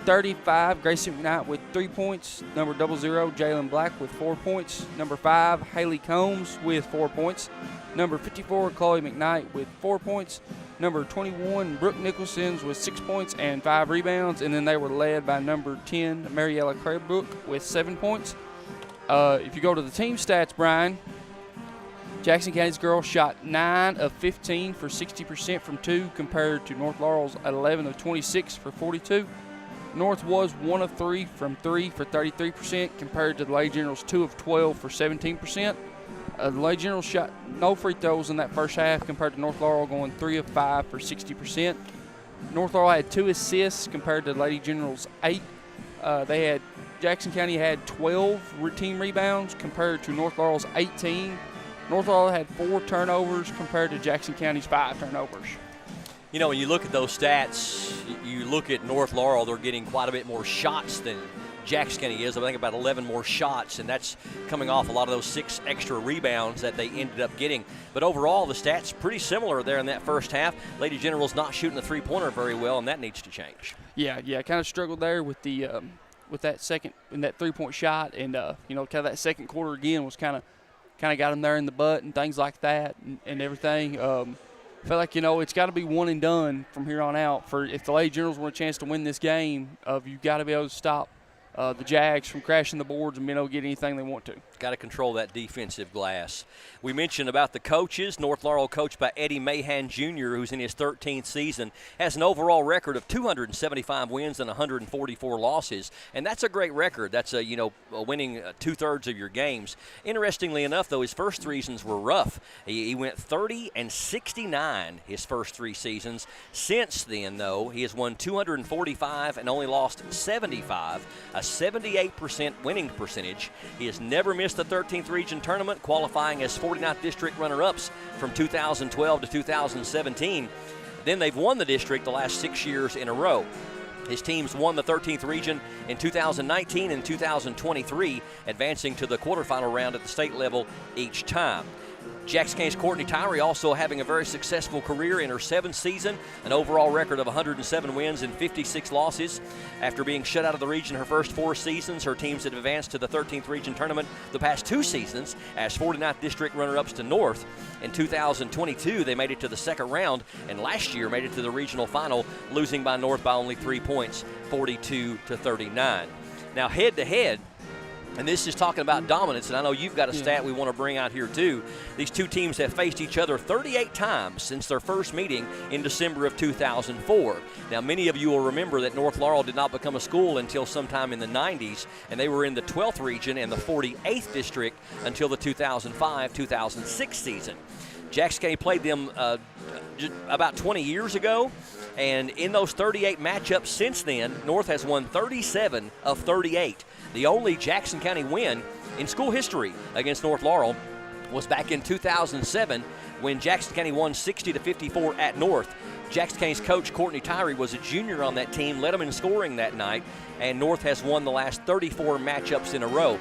35, Gracie McKnight with 3 points. Number 00, Jalen Black with 4 points. Number 5, Haley Combs with 4 points. Number 54, Chloe McKnight with 4 points. Number 21, Brooke Nicholson's with 6 points and 5 rebounds. And then they were led by number 10, Mariella Craybrook with 7 points. If you go to the team stats, Brian, Jackson County's girls shot 9 of 15 for 60% from 2 compared to North Laurel's 11 of 26 for 42. North was 1 of 3 from 3 for 33% compared to the Lady Generals 2 of 12 for 17%. The Lady Generals shot no free throws in that first half compared to North Laurel going 3 of 5 for 60%. North Laurel had 2 assists compared to the Lady Generals 8. Jackson County had 12 team rebounds compared to North Laurel's 18. North Laurel had 4 turnovers compared to Jackson County's 5 turnovers. You know, when you look at those stats, you look at North Laurel, they're getting quite a bit more shots than Jackson County is. I think about 11 more shots, and that's coming off a lot of those 6 extra rebounds that they ended up getting. But overall, the stats pretty similar there in that first half. Lady General's not shooting the three-pointer very well, and that needs to change. Yeah, kind of struggled there with the with that second in that 3-point shot, and kind of that second quarter again was kind of got them there in the butt and things like that and everything. I feel like, it's got to be one and done from here on out. For if the Lady Generals want a chance to win this game, you've got to be able to stop the Jags from crashing the boards and being able to get anything they want to. Got to control that defensive glass. We mentioned about the coaches. North Laurel, coached by Eddie Mahan Jr., who's in his 13th season, has an overall record of 275 wins and 144 losses, and that's a great record. That's winning 2/3 of your games. Interestingly enough, though, his first 3 seasons were rough. He went 30-69 his first 3 seasons. Since then, though, he has won 245 and only lost 75, a 78% winning percentage. He has never missed the 13th region tournament, qualifying as 49th district runner-ups from 2012 to 2017. Then they've won the district the last 6 years in a row. His teams won the 13th region in 2019 and 2023, advancing to the quarterfinal round at the state level each time. Jackson County's Courtney Tyree also having a very successful career in her 7th season, an overall record of 107 wins and 56 losses. After being shut out of the region her first 4 seasons, her teams have advanced to the 13th region tournament the past 2 seasons as 49th district runner-ups to North. In 2022, they made it to the second round, and last year made it to the regional final, losing by North by only 3 points, 42-39. Now, head-to-head, and this is talking about dominance, and I know you've got a stat we want to bring out here too. These two teams have faced each other 38 times since their first meeting in December of 2004. Now, many of you will remember that North Laurel did not become a school until sometime in the 90s, and they were in the 12th region and the 48th district until the 2005-2006 season. Jackson County played them about 20 years ago, and in those 38 matchups since then, North has won 37 of 38. The only Jackson County win in school history against North Laurel was back in 2007 when Jackson County won 60-54 at North. Jackson County's coach, Courtney Tyree, was a junior on that team, led them in scoring that night, and North has won the last 34 matchups in a row.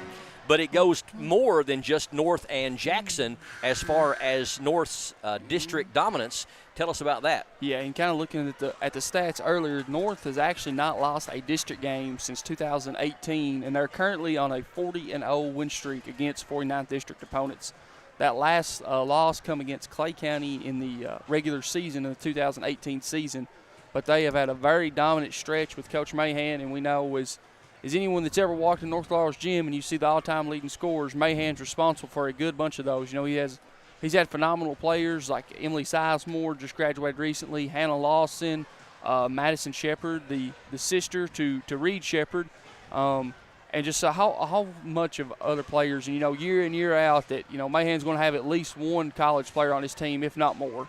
But it goes more than just North and Jackson as far as North's district dominance. Tell us about that. Yeah, and kind of looking at the stats earlier, North has actually not lost a district game since 2018, and they're currently on a 40-0 win streak against 49th district opponents. That last loss come against Clay County in the regular season of the 2018 season, but they have had a very dominant stretch with Coach Mahan, and we know as anyone that's ever walked in North Laurel's gym and you see the all-time leading scorers, Mahan's responsible for a good bunch of those. He's had phenomenal players like Emily Sizemore, just graduated recently, Hannah Lawson, Madison Shepard, the sister to Reed Shepard, and just a whole bunch of other players. And, year in, year out that, Mahan's going to have at least one college player on his team, if not more.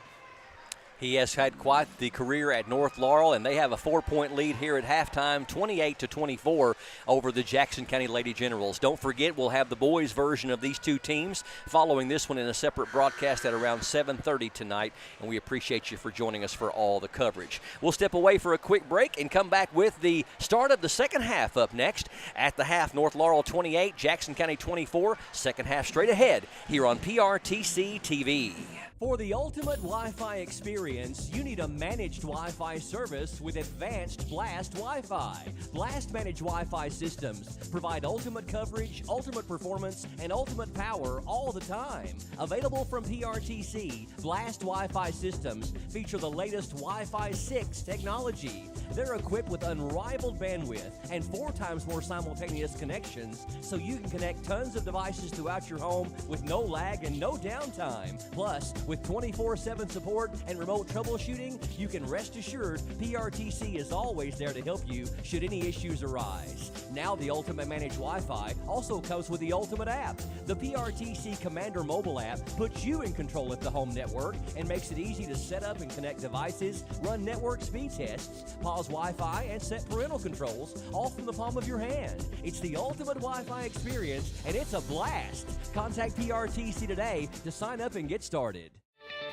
He has had quite the career at North Laurel, and they have a 4-point lead here at halftime, 28-24 over the Jackson County Lady Generals. Don't forget, we'll have the boys' version of these two teams following this one in a separate broadcast at around 7:30 tonight, and we appreciate you for joining us for all the coverage. We'll step away for a quick break and come back with the start of the second half up next. At the half, North Laurel 28, Jackson County 24. Second half straight ahead here on PRTC TV. For the ultimate Wi-Fi experience, you need a managed Wi-Fi service with advanced Blast Wi-Fi. Blast managed Wi-Fi systems provide ultimate coverage, ultimate performance, and ultimate power all the time. Available from PRTC, Blast Wi-Fi systems feature the latest Wi-Fi 6 technology. They're equipped with unrivaled bandwidth and 4 times more simultaneous connections, so you can connect tons of devices throughout your home with no lag and no downtime. Plus, with 24/7 support and remote troubleshooting, you can rest assured PRTC is always there to help you should any issues arise. Now the Ultimate Managed Wi-Fi also comes with the Ultimate app. The PRTC Commander mobile app puts you in control of the home network and makes it easy to set up and connect devices, run network speed tests, pause Wi-Fi, and set parental controls all from the palm of your hand. It's the ultimate Wi-Fi experience, and it's a blast. Contact PRTC today to sign up and get started.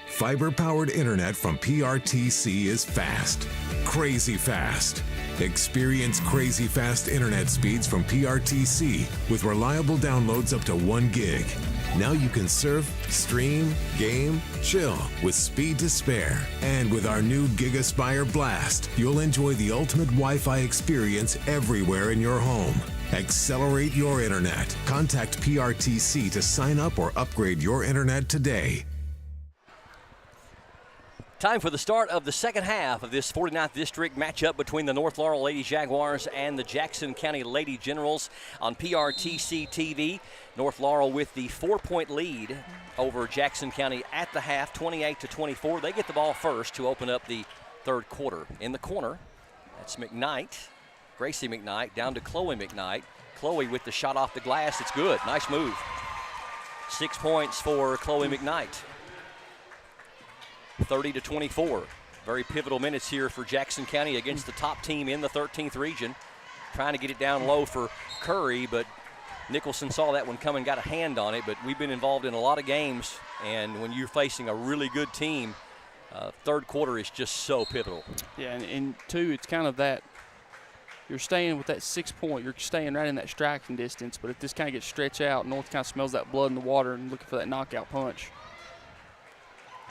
Fiber-powered internet from PRTC is fast, crazy fast. Experience crazy fast internet speeds from PRTC with reliable downloads up to 1 gig. Now you can surf, stream, game, chill with speed to spare. And with our new GigaSpire Blast, you'll enjoy the ultimate Wi-Fi experience everywhere in your home. Accelerate your internet. Contact PRTC to sign up or upgrade your internet today. Time for the start of the second half of this 49th District matchup between the North Laurel Lady Jaguars and the Jackson County Lady Generals on PRTC TV. North Laurel with the 4-point lead over Jackson County at the half, 28-24. They get the ball first to open up the third quarter. In the corner, that's McKnight, Gracie McKnight, down to Chloe McKnight. Chloe with the shot off the glass. It's good. Nice move. 6 points for Chloe McKnight. 30-24. Very pivotal minutes here for Jackson County against the top team in the 13th region. Trying to get it down low for Curry, but Nicholson saw that one coming, got a hand on it. But we've been involved in a lot of games, and when you're facing a really good team, third quarter is just so pivotal. Yeah, and two, it's kind of that you're staying with that 6 point. You're staying right in that striking distance, but if this kind of gets stretched out, North kind of smells that blood in the water and looking for that knockout punch.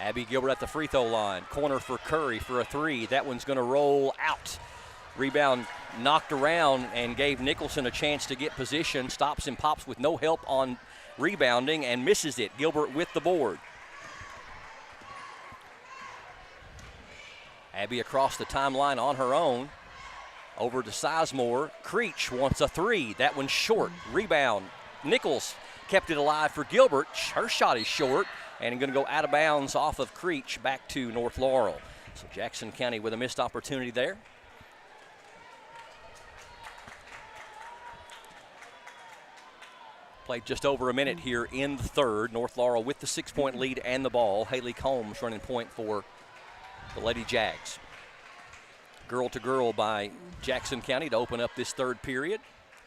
Abby Gilbert at the free throw line. Corner for Curry for a 3. That one's going to roll out. Rebound knocked around and gave Nicholson a chance to get position. Stops and pops with no help on rebounding and misses it. Gilbert with the board. Abby across the timeline on her own. Over to Sizemore. Creech wants a 3. That one's short. Rebound. Nichols kept it alive for Gilbert. Her shot is short and going to go out of bounds off of Creech back to North Laurel. So Jackson County with a missed opportunity there. Played just over a minute here in the third. North Laurel with the 6-point lead and the ball. Haley Combs running point for the Lady Jags. Girl to girl by Jackson County to open up this third period.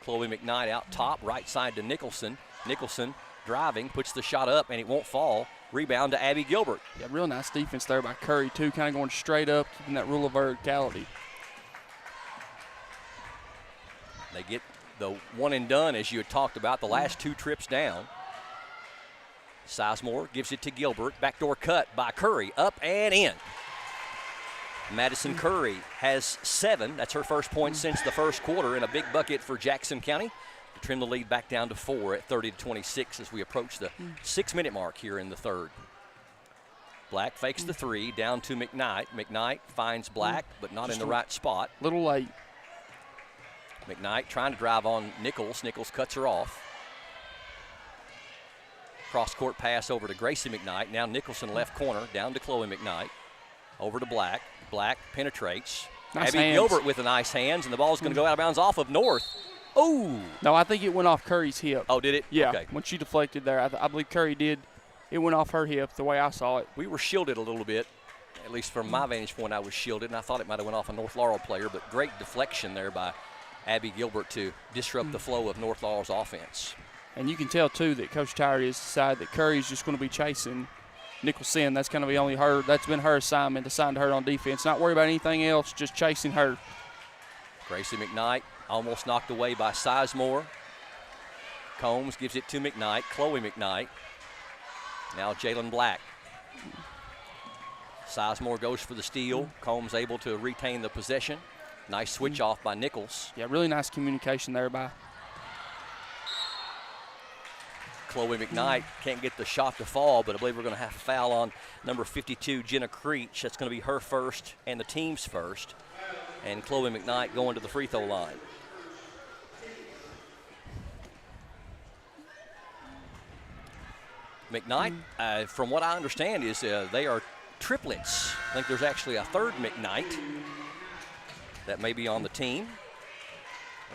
Chloe McKnight out top, right side to Nicholson. Nicholson driving, puts the shot up, and it won't fall. Rebound to Abby Gilbert. Yeah, real nice defense there by Curry, too, kind of going straight up, keeping that rule of verticality. They get the one and done, as you had talked about, the last 2 trips down. Sizemore gives it to Gilbert. Backdoor cut by Curry, up and in. Madison Curry has 7. That's her first point since the first quarter, and a big bucket for Jackson County to trim the lead back down to 4 at 30-26 as we approach the 6-minute mark here in the third. Black fakes the 3, down to McKnight. McKnight finds Black, but not in the right spot. Little late. McKnight trying to drive on Nichols. Nichols cuts her off. Cross-court pass over to Gracie McKnight. Now Nicholson left corner, down to Chloe McKnight. Over to Black. Black penetrates. Nice Abby hands. Gilbert with the nice hands, and the ball's going to go out of bounds off of North. Oh! No, I think it went off Curry's hip. Oh, did it? Yeah, Okay. when she deflected there, I believe Curry did. It went off her hip the way I saw it. We were shielded a little bit at least from my vantage point, I was shielded, and I thought it might have went off a North Laurel player, but great deflection there by Abby Gilbert to disrupt the flow of North Laurel's offense. And you can tell, too, that Coach Tyree has decided that Curry's just going to be chasing Nicholson. That's going to be only her. That's been her assignment, assigned to her on defense. Not worry about anything else, just chasing her. Gracie McKnight almost knocked away by Sizemore. Combs gives it to McKnight. Chloe McKnight. Now Jalen Black. Sizemore goes for the steal. Combs able to retain the possession. Nice switch off by Nichols. Yeah, really nice communication there by Chloe McKnight can't get the shot to fall, but I believe we're going to have a foul on number 52, Jenna Creech. That's going to be her first and the team's first. And Chloe McKnight going to the free throw line. McKnight, from what I understand, is they are triplets. I think there's actually a third McKnight that may be on the team,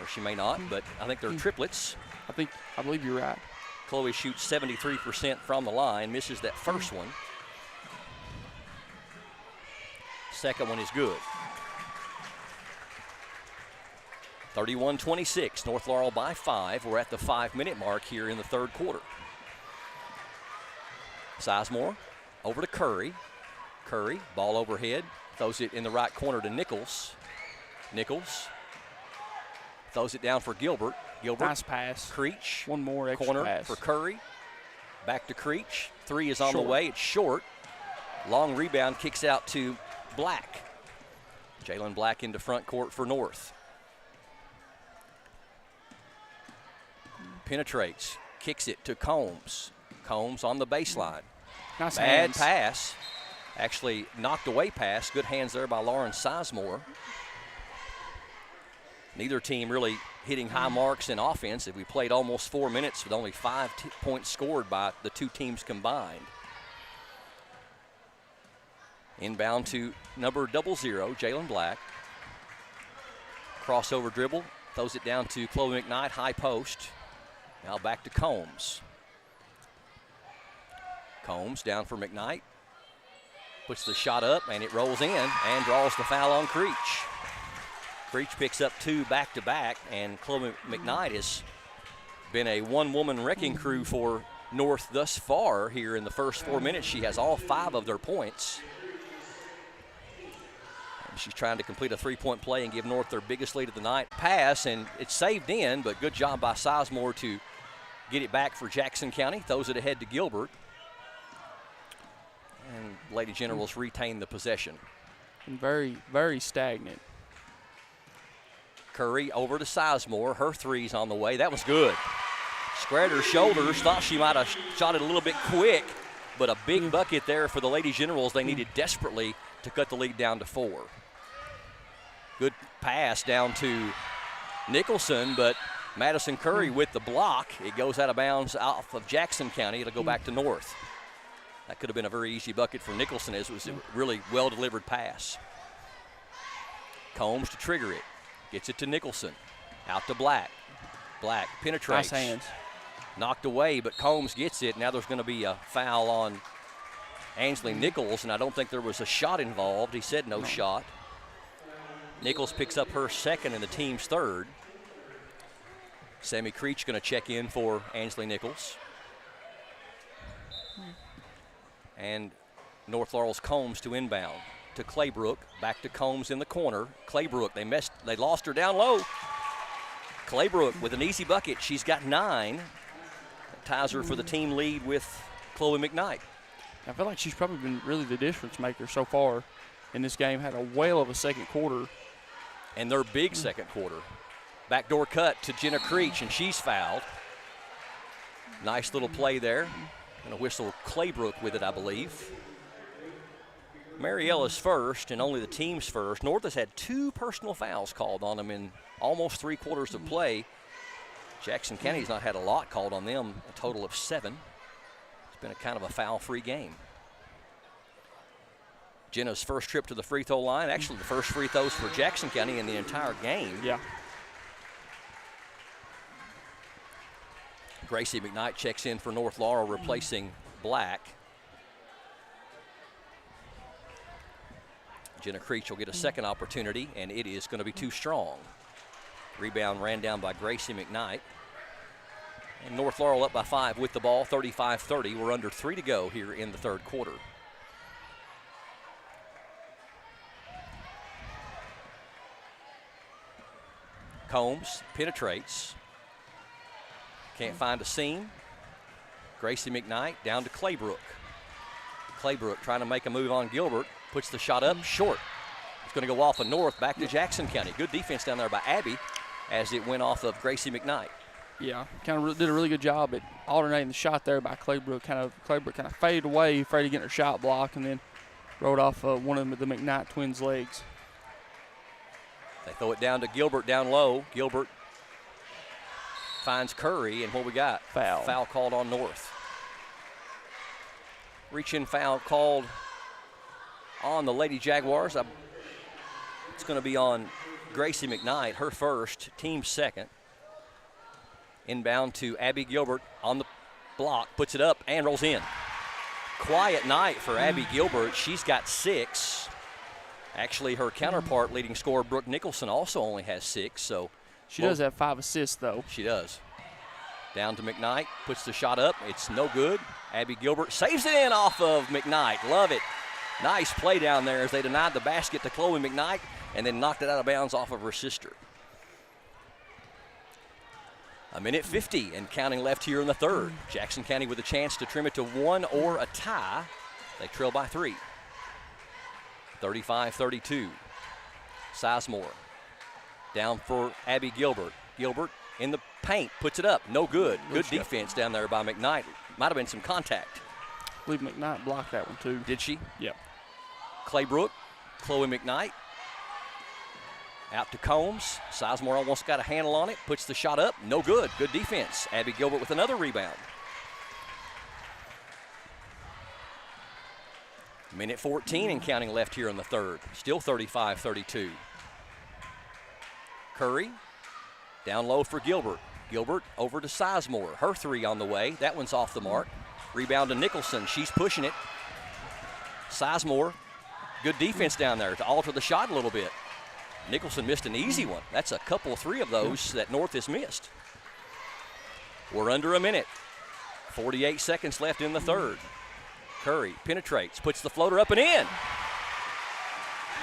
or she may not, but I think they're triplets. I believe you're right. Chloe shoots 73% from the line, misses that first one. Second one is good. 31-26, North Laurel by 5. We're at the 5-minute mark here in the third quarter. Sizemore over to Curry. Curry, ball overhead, throws it in the right corner to Nichols. Nichols throws it down for Gilbert. Gilbert. Nice pass. Creech. One more extra corner pass. for Curry. Back to Creech. Three is on the way. It's short. Long rebound, kicks out to Black. Jalen Black into front court for North. Penetrates. Kicks it to Combs. Combs on the baseline. Nice Bad hands. pass. Actually knocked away pass. Good hands there by Lauren Sizemore. Neither team really hitting high marks in offense. We played almost 4 minutes with only 5 points scored by the two teams combined. Inbound to number 00, Jalen Black. Crossover dribble. Throws it down to Chloe McKnight, high post. Now back to Combs. Combs down for McKnight. Puts the shot up, and it rolls in and draws the foul on Creech. Creech picks up 2 back-to-back, and Chloe McKnight has been a one-woman wrecking crew for North thus far here in the first 4 minutes. She has all 5 of their points. And she's trying to complete a three-point play and give North their biggest lead of the night. Pass, and it's saved in, but good job by Sizemore to get it back for Jackson County. Throws it ahead to Gilbert. And Lady Generals retain the possession. And very, very stagnant. Curry over to Sizemore. Her three's on the way. That was good. Squared her shoulders. Thought she might have shot it a little bit quick, but a big bucket there for the Lady Generals. They needed desperately to cut the lead down to 4. Good pass down to Nicholson, but Madison Curry with the block. It goes out of bounds off of Jackson County. It'll go back to North. That could have been a very easy bucket for Nicholson, as it was a really well-delivered pass. Combs to trigger it. Gets it to Nicholson. Out to Black. Black penetrates. Nice hands. Knocked away, but Combs gets it. Now there's going to be a foul on Ainsley Nichols, and I don't think there was a shot involved. He said no shot. Nichols picks up her second and the team's third. Sammy Creech going to check in for Ainsley Nichols. And North Laurel's Combs to inbound to Claybrook. Back to Combs in the corner. Claybrook, they lost her down low. Claybrook with an easy bucket. She's got 9. That ties her for the team lead with Chloe McKnight. I feel like she's probably been really the difference maker so far in this game. Had a whale of a second quarter. And their big second quarter. Backdoor cut to Jenna Creech, and she's fouled. Nice little play there. Going to whistle Claybrook with it, I believe. Mariella's first, and only the team's first. North has had 2 personal fouls called on them in almost 3 quarters of play. Jackson County's not had a lot called on them, a total of 7. It's been a kind of a foul-free game. Jenna's first trip to the free throw line, actually the first free throws for Jackson County in the entire game. Yeah. Gracie McKnight checks in for North Laurel, replacing Black. Jenna Creech will get a second opportunity, and it is going to be too strong. Rebound ran down by Gracie McKnight. And North Laurel up by 5 with the ball, 35-30. We're under 3 to go here in the third quarter. Combs penetrates. Can't find a seam. Gracie McKnight down to Claybrook. Claybrook trying to make a move on Gilbert. Puts the shot up short. It's going to go off of North back to Jackson County. Good defense down there by Abby as it went off of Gracie McKnight. Yeah, kind of did a really good job at alternating the shot there by Claybrook. Claybrook kind of faded away, afraid of getting her shot blocked, and then rode off one of the McKnight twins' legs. They throw it down to Gilbert down low. Gilbert finds Curry, and what we got? Foul. Foul called on North. Reach-in foul called on the Lady Jaguars. It's going to be on Gracie McKnight, her first, team second. Inbound to Abby Gilbert on the block, puts it up and rolls in. Quiet night for Abby Gilbert. She's got 6. Actually, her counterpart, leading scorer Brooke Nicholson, also only has 6. So she does have 5 assists, though. She does. Down to McKnight, puts the shot up. It's no good. Abby Gilbert saves it in off of McKnight. Love it. Nice play down there as they denied the basket to Chloe McKnight and then knocked it out of bounds off of her sister. 1:50 and counting left here in the third. Jackson County with a chance to trim it to 1 or a tie. They trail by 3. 35-32. Sizemore down for Abby Gilbert. Gilbert in the paint, puts it up. No good. Good defense down there by McKnight. Might have been some contact. I believe McKnight blocked that one too. Did she? Yep. Claybrook, Chloe McKnight. Out to Combs. Sizemore almost got a handle on it. Puts the shot up. No good. Good defense. Abby Gilbert with another rebound. 1:14 and counting left here in the third. Still 35-32. Curry down low for Gilbert. Gilbert over to Sizemore. Her 3 on the way. That one's off the mark. Rebound to Nicholson. She's pushing it. Sizemore, good defense down there to alter the shot a little bit. Nicholson missed an easy one. That's a couple, 3 of those that North has missed. We're under a minute. 48 seconds left in the third. Curry penetrates, puts the floater up and in.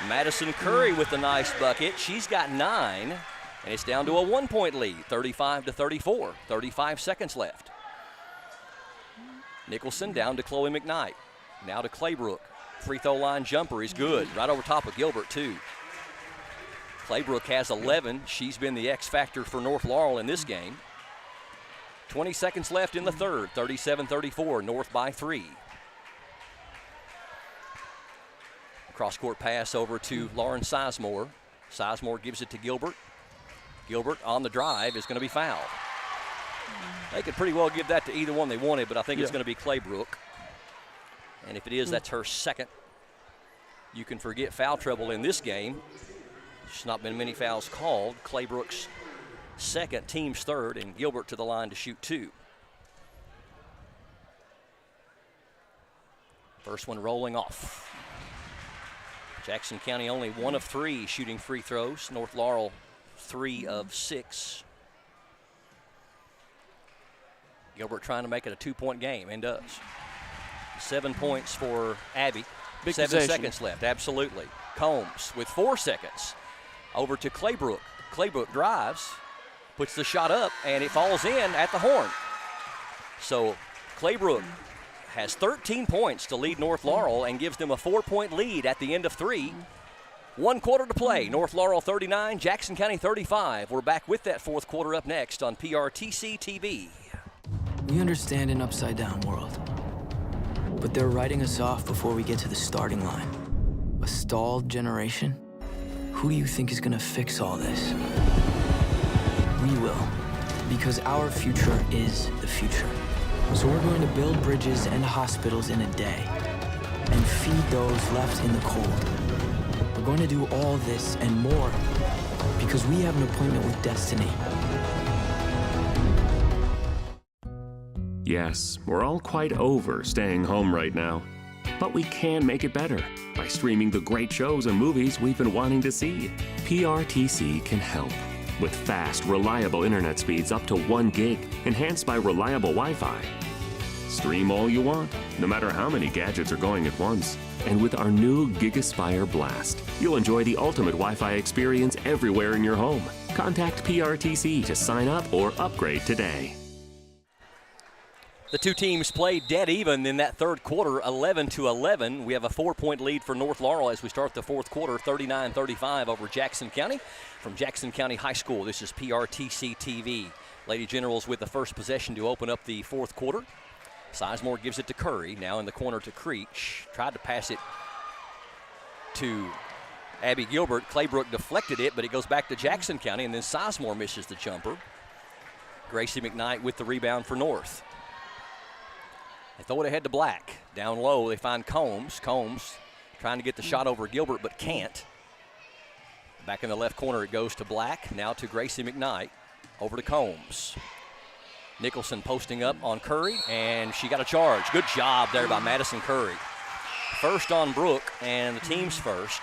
Madison Curry with the nice bucket. She's got 9, and it's down to a 1-point lead, 35-34. 35 seconds left. Nicholson down to Chloe McKnight. Now to Claybrook. Free throw line jumper is good. Right over top of Gilbert, too. Claybrook has 11. She's been the X factor for North Laurel in this game. 20 seconds left in the third. 37-34. North by 3. Cross-court pass over to Lauren Sizemore. Sizemore gives it to Gilbert. Gilbert on the drive is going to be fouled. They could pretty well give that to either one they wanted, but I think it's going to be Claybrook. And if it is, that's her second. You can forget foul trouble in this game. There's not been many fouls called. Claybrook's second, team's third, and Gilbert to the line to shoot 2. First one rolling off. Jackson County only 1 of 3 shooting free throws. North Laurel 3 of 6. Gilbert trying to make it a 2-point game and does. 7 points for Abby. Big 7 possession. seconds left, absolutely. Combs with 4 seconds. Over to Claybrook. Claybrook drives, puts the shot up, and it falls in at the horn. So Claybrook has 13 points to lead North Laurel and gives them a 4-point lead at the end of 3. 1 quarter to play. North Laurel 39, Jackson County 35. We're back with that fourth quarter up next on PRTC TV. We understand an upside-down world, but they're writing us off before we get to the starting line. A stalled generation? Who do you think is gonna fix all this? We will, because our future is the future. So we're going to build bridges and hospitals in a day and feed those left in the cold. We're going to do all this and more because we have an appointment with destiny. Yes, we're all quite over staying home right now. But we can make it better by streaming the great shows and movies we've been wanting to see. PRTC can help. With fast, reliable internet speeds up to 1 gig, enhanced by reliable Wi-Fi. Stream all you want, no matter how many gadgets are going at once. And with our new GigaSpire Blast, you'll enjoy the ultimate Wi-Fi experience everywhere in your home. Contact PRTC to sign up or upgrade today. The two teams played dead even in that third quarter, 11-11. We have a 4-point lead for North Laurel as we start the fourth quarter, 39-35 over Jackson County. From Jackson County High School, this is PRTC TV. Lady Generals with the first possession to open up the fourth quarter. Sizemore gives it to Curry, now in the corner to Creech. Tried to pass it to Abby Gilbert. Claybrook deflected it, but it goes back to Jackson County, and then Sizemore misses the jumper. Gracie McKnight with the rebound for North. They throw it ahead to Black. Down low, they find Combs. Combs trying to get the shot over Gilbert, but can't. Back in the left corner, it goes to Black. Now to Gracie McKnight. Over to Combs. Nicholson posting up on Curry, and she got a charge. Good job there by Madison Curry. First on Brooke, and the team's first.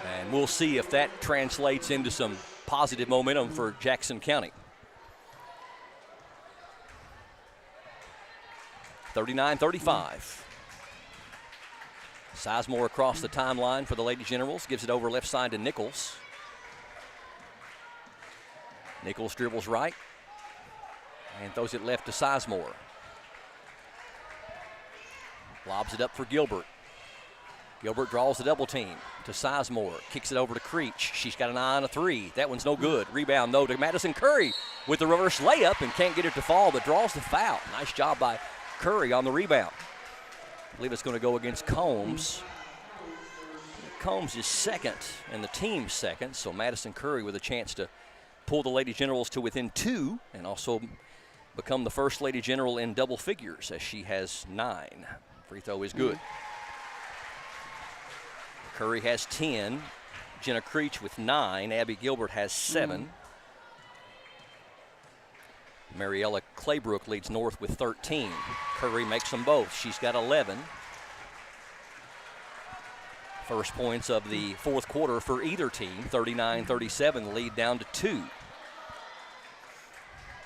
And we'll see if that translates into some positive momentum for Jackson County. 39-35. Sizemore across the timeline for the Lady Generals. Gives it over left side to Nichols. Nichols dribbles right and throws it left to Sizemore. Lobs it up for Gilbert. Gilbert draws the double team to Sizemore. Kicks it over to Creech. She's got an eye on a three. That one's no good. Rebound, though, to Madison Curry with the reverse layup and can't get it to fall, but draws the foul. Nice job by Curry on the rebound. I believe it's going to go against Combs. Combs is second and the team's second, so Madison Curry with a chance to pull the Lady Generals to within 2 and also become the first Lady General in double figures as she has 9. Free throw is good. Curry has 10. Jenna Creech with 9. Abby Gilbert has 7. Mariella Claybrook leads North with 13. Curry makes them both. She's got 11. First points of the fourth quarter for either team. 39-37, lead down to 2.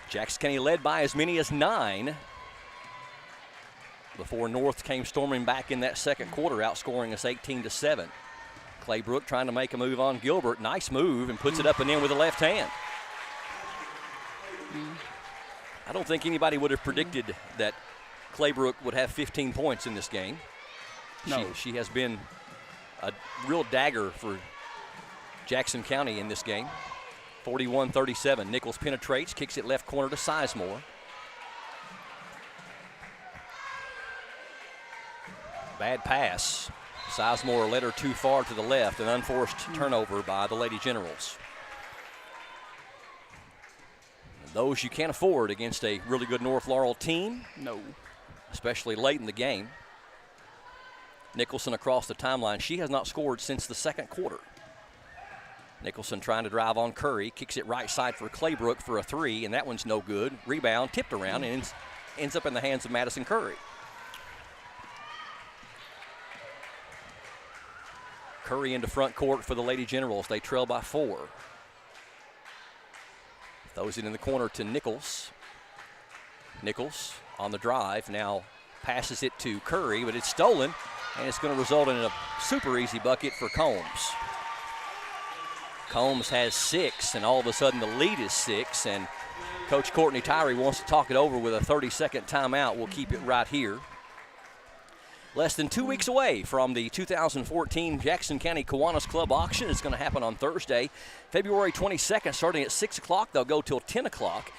Jackson County led by as many as 9 before North came storming back in that second quarter, outscoring us 18-7. Claybrook trying to make a move on Gilbert. Nice move, and puts it up and in with the left hand. I don't think anybody would have predicted that Claybrook would have 15 points in this game. No. She has been a real dagger for Jackson County in this game. 41-37. Nichols penetrates, kicks it left corner to Sizemore. Bad pass. Sizemore led her too far to the left, an unforced turnover by the Lady Generals. And those you can't afford against a really good North Laurel team. No. Especially late in the game. Nicholson across the timeline. She has not scored since the second quarter. Nicholson trying to drive on Curry. Kicks it right side for Claybrook for a three, and that one's no good. Rebound, tipped around, and ends up in the hands of Madison Curry. Curry into front court for the Lady Generals. They trail by 4. Throws it in the corner to Nichols. Nichols on the drive. Now passes it to Curry, but it's stolen, and it's going to result in a super easy bucket for Combs. Combs has 6, and all of a sudden the lead is 6, and Coach Courtney Tyree wants to talk it over with a 30-second timeout. We'll keep it right here. Less than 2 weeks away from the 2014 Jackson County Kiwanis Club auction. It's going to happen on Thursday, February 22nd, starting at 6 o'clock. They'll go till 10 o'clock.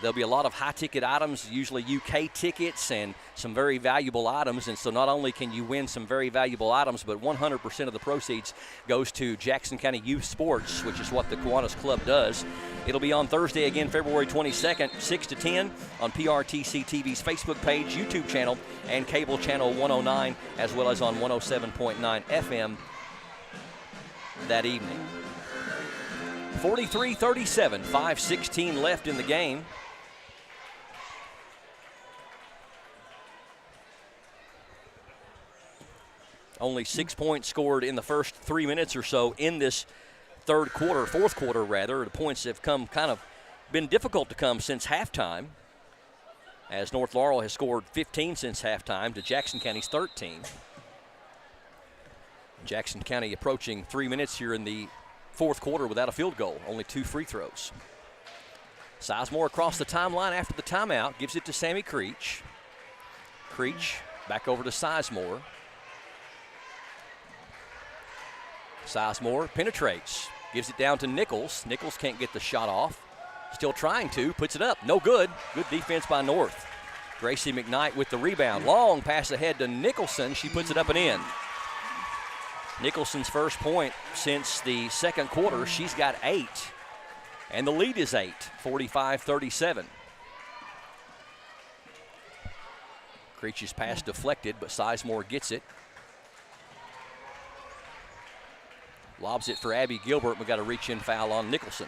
There'll be a lot of high-ticket items, usually UK tickets and some very valuable items. And so not only can you win some very valuable items, but 100% of the proceeds goes to Jackson County Youth Sports, which is what the Kiwanis Club does. It'll be on Thursday again, February 22nd, 6 to 10 on PRTC TV's Facebook page, YouTube channel, and cable channel 109, as well as on 107.9 FM that evening. 43-37, 5:16 left in the game. Only 6 points scored in the first 3 minutes or so in this fourth quarter rather. The points have been difficult to come since halftime, as North Laurel has scored 15 since halftime to Jackson County's 13. Jackson County approaching 3 minutes here in the fourth quarter without a field goal, only 2 free throws. Sizemore across the timeline after the timeout, gives it to Sammy Creech. Creech back over to Sizemore. Sizemore penetrates, gives it down to Nichols. Nichols can't get the shot off. Still trying to, puts it up, no good. Good defense by North. Gracie McKnight with the rebound. Long pass ahead to Nicholson. She puts it up and in. Nicholson's first point since the second quarter. She's got 8. And the lead is 8, 45-37. Creech's pass deflected, but Sizemore gets it. Lobs it for Abby Gilbert. We got a reach-in foul on Nicholson.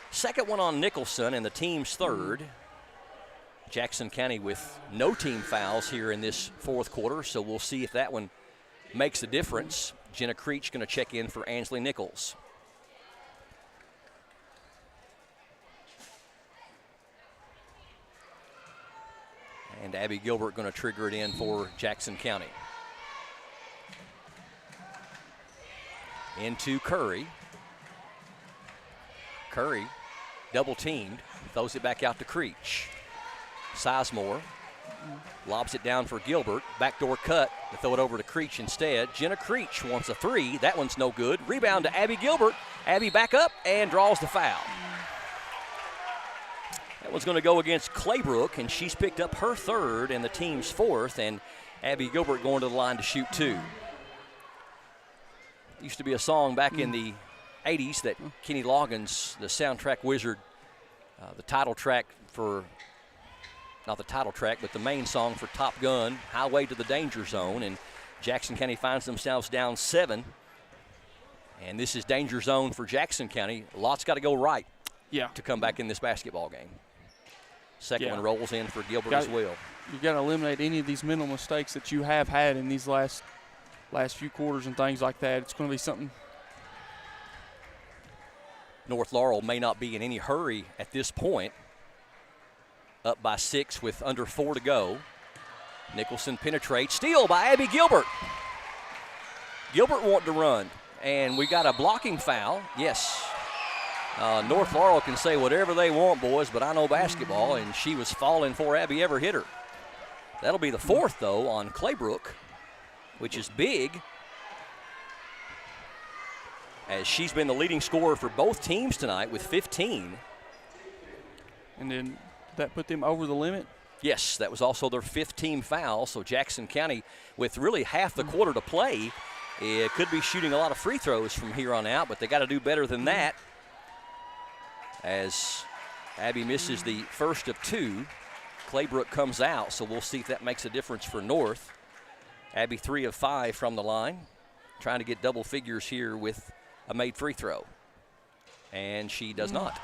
Second one on Nicholson, and the team's third. Jackson County with no team fouls here in this fourth quarter, so we'll see if that one makes a difference. Jenna Creech going to check in for Ansley Nichols. And Abby Gilbert going to trigger it in for Jackson County. Into Curry. Curry double teamed, throws it back out to Creech. Sizemore lobs it down for Gilbert. Backdoor cut to throw it over to Creech instead. Jenna Creech wants a 3. That one's no good. Rebound to Abby Gilbert. Abby back up and draws the foul. That one's going to go against Claybrook, and she's picked up her 3rd and the team's 4th, and Abby Gilbert going to the line to shoot 2. Used to be a song back in the 80s that Kenny Loggins, the soundtrack wizard, the title track for, not the title track, but the main song for Top Gun, Highway to the Danger Zone, and Jackson County finds themselves down 7. And this is danger zone for Jackson County. A lot's got to go right to come back in this basketball game. Second one rolls in for Gilbert as well. You've got to eliminate any of these mental mistakes that you have had in these last few quarters and things like that. It's going to be something. North Laurel may not be in any hurry at this point. Up by 6 with under 4 to go. Nicholson penetrates. Steal by Abby Gilbert. Gilbert wanting to run. And we got a blocking foul. Yes. North Laurel can say whatever they want, boys, but I know basketball, and she was falling before Abby ever hit her. That'll be the 4th, though, on Claybrook, which is big, as she's been the leading scorer for both teams tonight with 15. And then that put them over the limit? Yes, that was also their 5th team foul, so Jackson County, with really half the quarter to play, it could be shooting a lot of free throws from here on out, but they got to do better than that, as Abby misses the first of 2. Claybrook comes out, so we'll see if that makes a difference for North. Abby 3 of 5 from the line, trying to get double figures here with a made free throw. And she does not.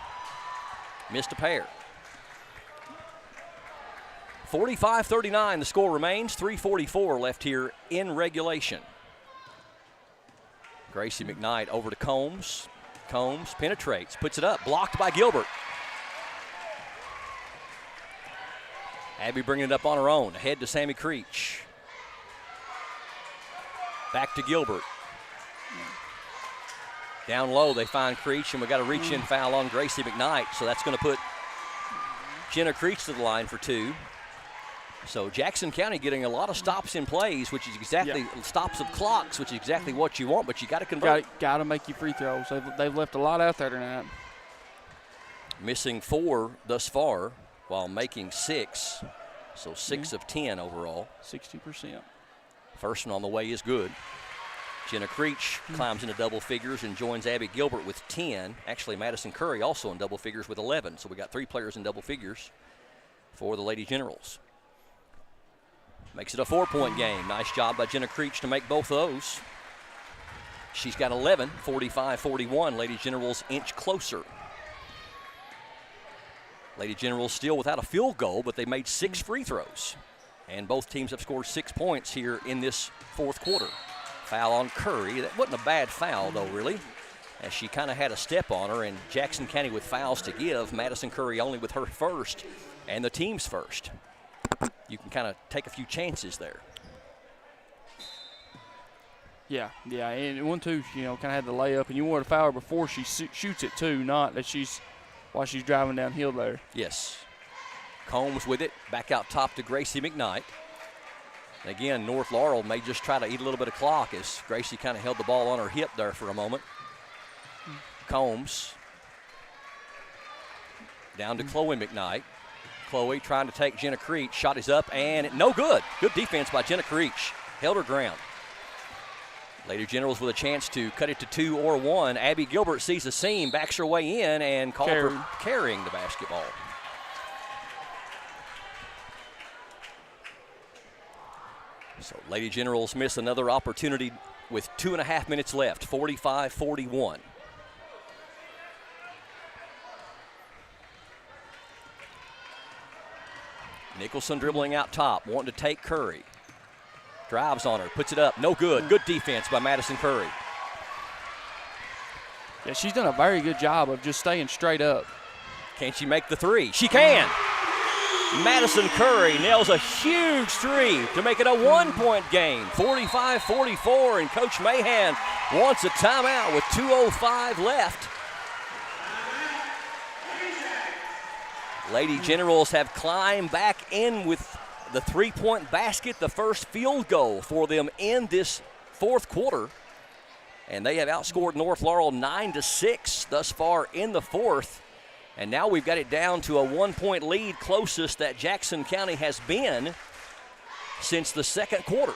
Missed a pair. 45-39, the score remains. 3:44 left here in regulation. Gracie McKnight over to Combs. Combs penetrates, puts it up, blocked by Gilbert. Abby bringing it up on her own, ahead to Sammy Creech. Back to Gilbert. Down low, they find Creech, and we got a reach-in foul on Gracie McKnight, so that's going to put Jenna Creech to the line for 2. So Jackson County getting a lot of stops in plays, which is exactly stops of clocks, which is exactly what you want, but you got to convert. Got to make you free throws. They've left a lot out there tonight. Missing 4 thus far while making 6, so 6 of 10 overall. 60%. First one on the way is good. Jenna Creech climbs into double figures and joins Abby Gilbert with 10. Actually, Madison Curry also in double figures with 11. So we got 3 players in double figures for the Lady Generals. Makes it a 4-point game. Nice job by Jenna Creech to make both of those. She's got 11, 45-41. Lady Generals inch closer. Lady Generals still without a field goal, but they made 6 free throws. And both teams have scored 6 points here in this fourth quarter. Foul on Curry. That wasn't a bad foul, though, really, as she kind of had a step on her, and Jackson County with fouls to give. Madison Curry only with her first and the team's first. You can kind of take a few chances there. Yeah, and 1-2, kind of had the layup, and you want to foul her before she shoots it too, not that while she's driving downhill there. Yes. Combs with it, back out top to Gracie McKnight. Again, North Laurel may just try to eat a little bit of clock as Gracie kind of held the ball on her hip there for a moment. Combs down to Chloe McKnight. Chloe trying to take Jenna Creech. Shot is up and no good. Good defense by Jenna Creech. Held her ground. Lady Generals with a chance to cut it to 2 or 1. Abby Gilbert sees the seam, backs her way in, and called for carrying the basketball. So Lady Generals miss another opportunity with 2.5 minutes left, 45-41. Nicholson dribbling out top, wanting to take Curry. Drives on her, puts it up, no good. Good defense by Madison Curry. Yeah, she's done a very good job of just staying straight up. Can she make the three? She can. Madison Curry nails a huge three to make it a 1-point game, 45-44, and Coach Mahan wants a timeout with 2:05 left. Lady Generals have climbed back in with the 3-point basket, the first field goal for them in this fourth quarter. And they have outscored North Laurel 9-6 thus far in the fourth. And now we've got it down to a 1-point lead, closest that Jackson County has been since the second quarter.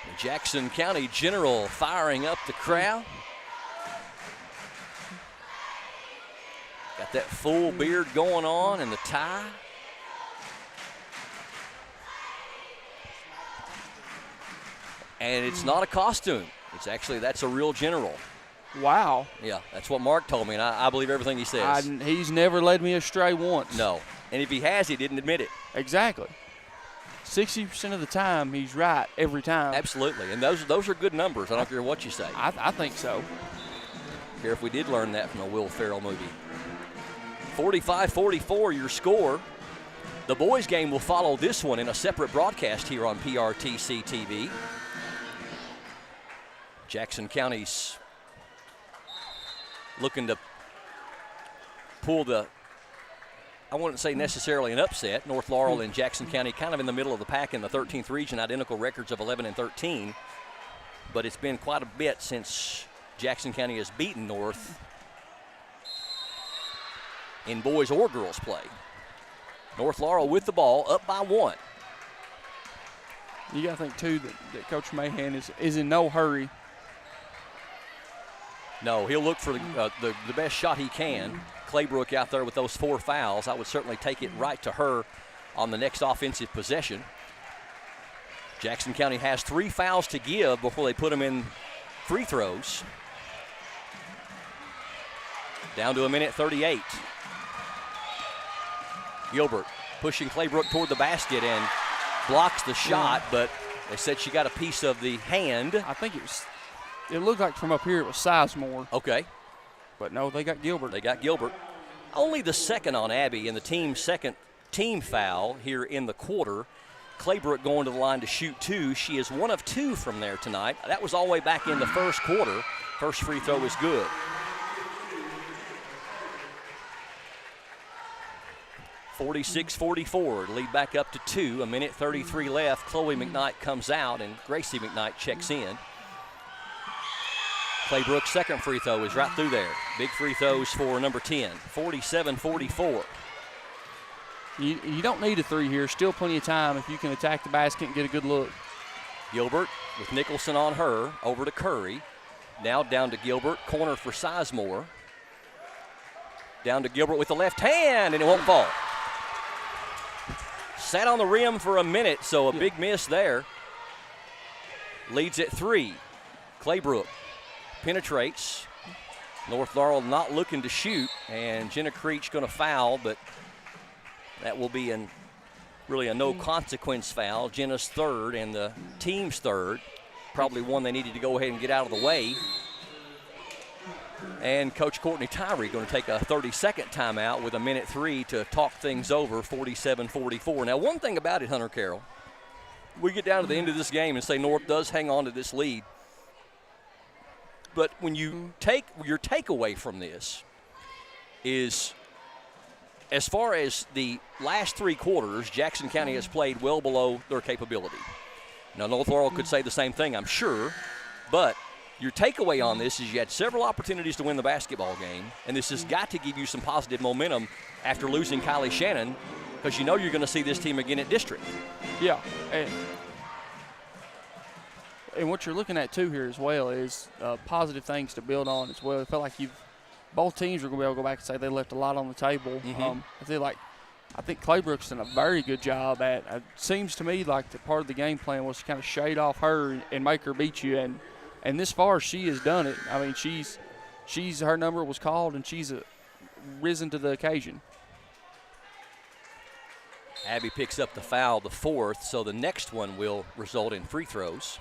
The Jackson County General firing up the crowd. Got that full beard going on and the tie. And it's not a costume. It's actually, that's a real general. Wow. Yeah, that's what Mark told me, and I believe everything he says. He's never led me astray once. No. And if he has, he didn't admit it. Exactly. 60% of the time, he's right every time. Absolutely. And those are good numbers. I don't care what you say. I think so. Care if we did learn that from a Will Ferrell movie. 45-44 your score. The boys' game will follow this one in a separate broadcast here on PRTC TV. Jackson County's looking to pull I wouldn't say necessarily an upset. North Laurel and Jackson County kind of in the middle of the pack in the 13th region, identical records of 11-13. But it's been quite a bit since Jackson County has beaten North in boys or girls play. North Laurel with the ball, up by 1. You got to think, too, that Coach Mahan is in no hurry. No, he'll look for the best shot he can. Claybrook out there with those 4 fouls. I would certainly take it right to her on the next offensive possession. Jackson County has 3 fouls to give before they put them in free throws. Down to a minute 38. Gilbert pushing Claybrook toward the basket and blocks the shot, but they said she got a piece of the hand. I think it looked like from up here it was Sizemore. Okay. But no, they got Gilbert. They got Gilbert. Only the second on Abby and the team's second team foul here in the quarter. Claybrook going to the line to shoot 2. She is 1 of 2 from there tonight. That was all the way back in the first quarter. First free throw is good. (46-44), lead back up to 2. A minute 33 left. Chloe McKnight comes out and Gracie McKnight checks in. Claybrook's second free throw is right through there. Big free throws for number 10. 47-44. You don't need a 3 here. Still plenty of time if you can attack the basket and get a good look. Gilbert with Nicholson on her. Over to Curry. Now down to Gilbert. Corner for Sizemore. Down to Gilbert with the left hand, and it won't fall. Sat on the rim for a minute, so a big miss there. Leads at 3. Claybrook penetrates. North Laurel not looking to shoot, and Jenna Creech going to foul, but that will be an really a no consequence foul. Jenna's third and the team's third. Probably one they needed to go ahead and get out of the way. And Coach Courtney Tyree going to take a 30-second timeout with 1:03 to talk things over, 47-44. Now, one thing about it, Hunter Carroll, we get down to the end of this game and say North does hang on to this lead. But when you take your takeaway from this is, as far as the last 3 quarters, Jackson County has played well below their capability. Now, North Laurel could say the same thing, I'm sure, but your takeaway on this is you had several opportunities to win the basketball game, and this has got to give you some positive momentum after losing Kylie Shannon, because you know you're going to see this team again at district. Yeah, and what you're looking at too here as well is positive things to build on as well. It felt like both teams are going to be able to go back and say they left a lot on the table. I think Claybrook's done a very good job at. It seems to me like the part of the game plan was to kind of shade off her and make her beat you, and this far she has done it. I mean, she's her number was called and she's risen to the occasion. Abby picks up the foul, the 4th, so the next one will result in free throws.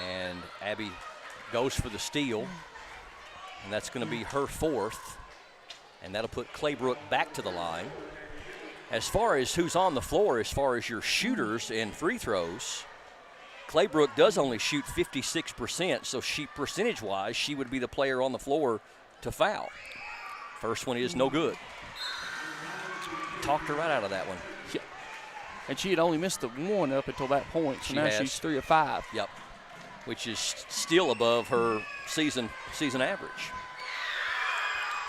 And Abby goes for the steal, and that's going to be her 4th, and that'll put Claybrook back to the line. As far as who's on the floor, as far as your shooters and free throws, Claybrook does only shoot 56%, so percentage-wise, she would be the player on the floor to foul. First one is no good. Talked her right out of that one. Yeah. And she had only missed the one up until that point, so now she's 3 of 5. Yep, which is still above her season average.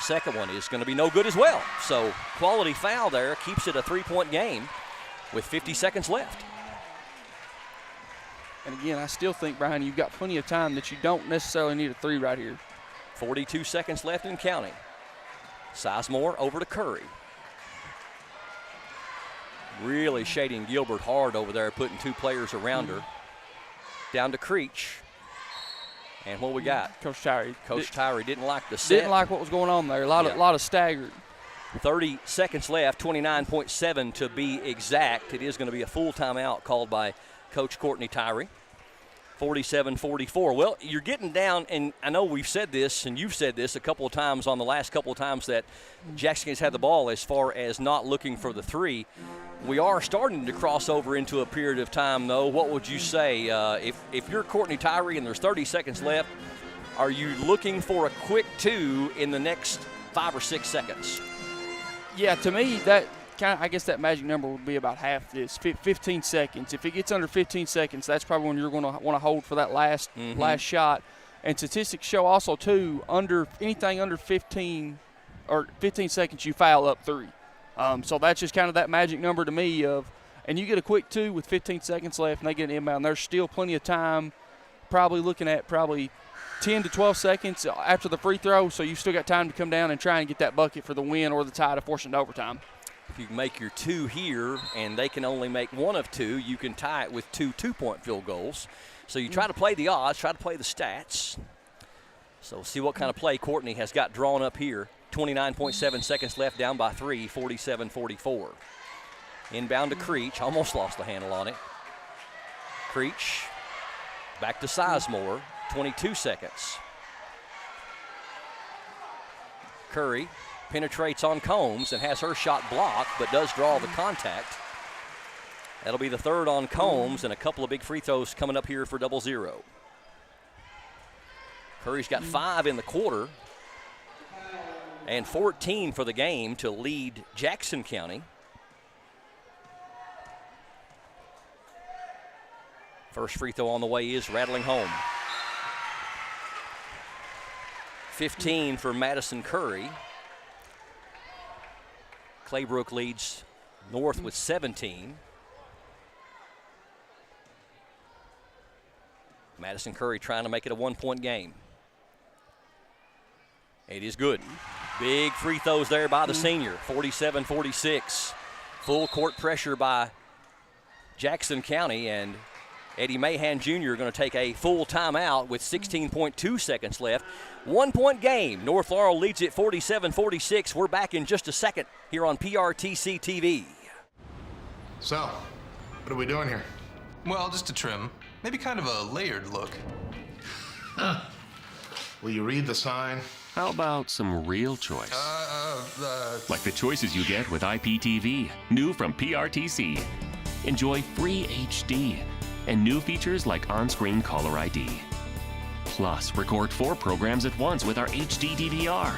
Second one is going to be no good as well. So quality foul there, keeps it a 3-point game with 50 seconds left. And again, I still think, Brian, you've got plenty of time that you don't necessarily need a 3 right here. 42 seconds left in counting. Sizemore over to Curry. Really shading Gilbert hard over there, putting 2 players around her. Down to Creech. And what we got? Coach Tyree. Coach Tyree didn't like the set. Didn't like what was going on there. A lot of staggered. 30 seconds left, 29.7 to be exact. It is going to be a full timeout called by Coach Courtney Tyree. 47-44. Well, you're getting down, and I know we've said this, and you've said this a couple of times on the last couple of times that Jackson has had the ball as far as not looking for the 3. We are starting to cross over into a period of time, though. What would you say if you're Courtney Tyree and there's 30 seconds left, are you looking for a quick 2 in the next 5 or 6 seconds? Yeah, to me, that I guess that magic number would be about half this, 15 seconds. If it gets under 15 seconds, that's probably when you're going to want to hold for that last shot. And statistics show also, too, anything under 15 seconds, you foul up 3. So that's just kind of that magic number to me and you get a quick 2 with 15 seconds left and they get an inbound. There's still plenty of time, probably looking at 10 to 12 seconds after the free throw, so you've still got time to come down and try and get that bucket for the win or the tie to force it into overtime. If you make your 2 here and they can only make 1 of 2, you can tie it with 2 2-point field goals. So you try to play the odds, try to play the stats. So see what kind of play Courtney has got drawn up here. 29.7 seconds left, down by 3, 47-44. Inbound to Creech, almost lost the handle on it. Creech back to Sizemore, 22 seconds. Curry penetrates on Combs and has her shot blocked, but does draw the contact. That'll be the 3rd on Combs, and a couple of big free throws coming up here for 0-0. Curry's got 5 in the quarter and 14 for the game to lead Jackson County. First free throw on the way is rattling home. 15 for Madison Curry. Claybrook leads North with 17. Madison Curry trying to make it a 1-point game. It is good. Big free throws there by the senior, 47-46. Full court pressure by Jackson County, and Eddie Mahan Jr. going to take a full timeout with 16.2 seconds left. 1 point game. North Laurel leads it 47-46. We're back in just a second here on PRTC TV. So, what are we doing here? Well, just a trim. Maybe kind of a layered look. Will you read the sign? How about some real choice? Like the choices you get with IPTV, new from PRTC. Enjoy free HD and new features like on-screen caller ID. Plus, record 4 programs at once with our HD DVR.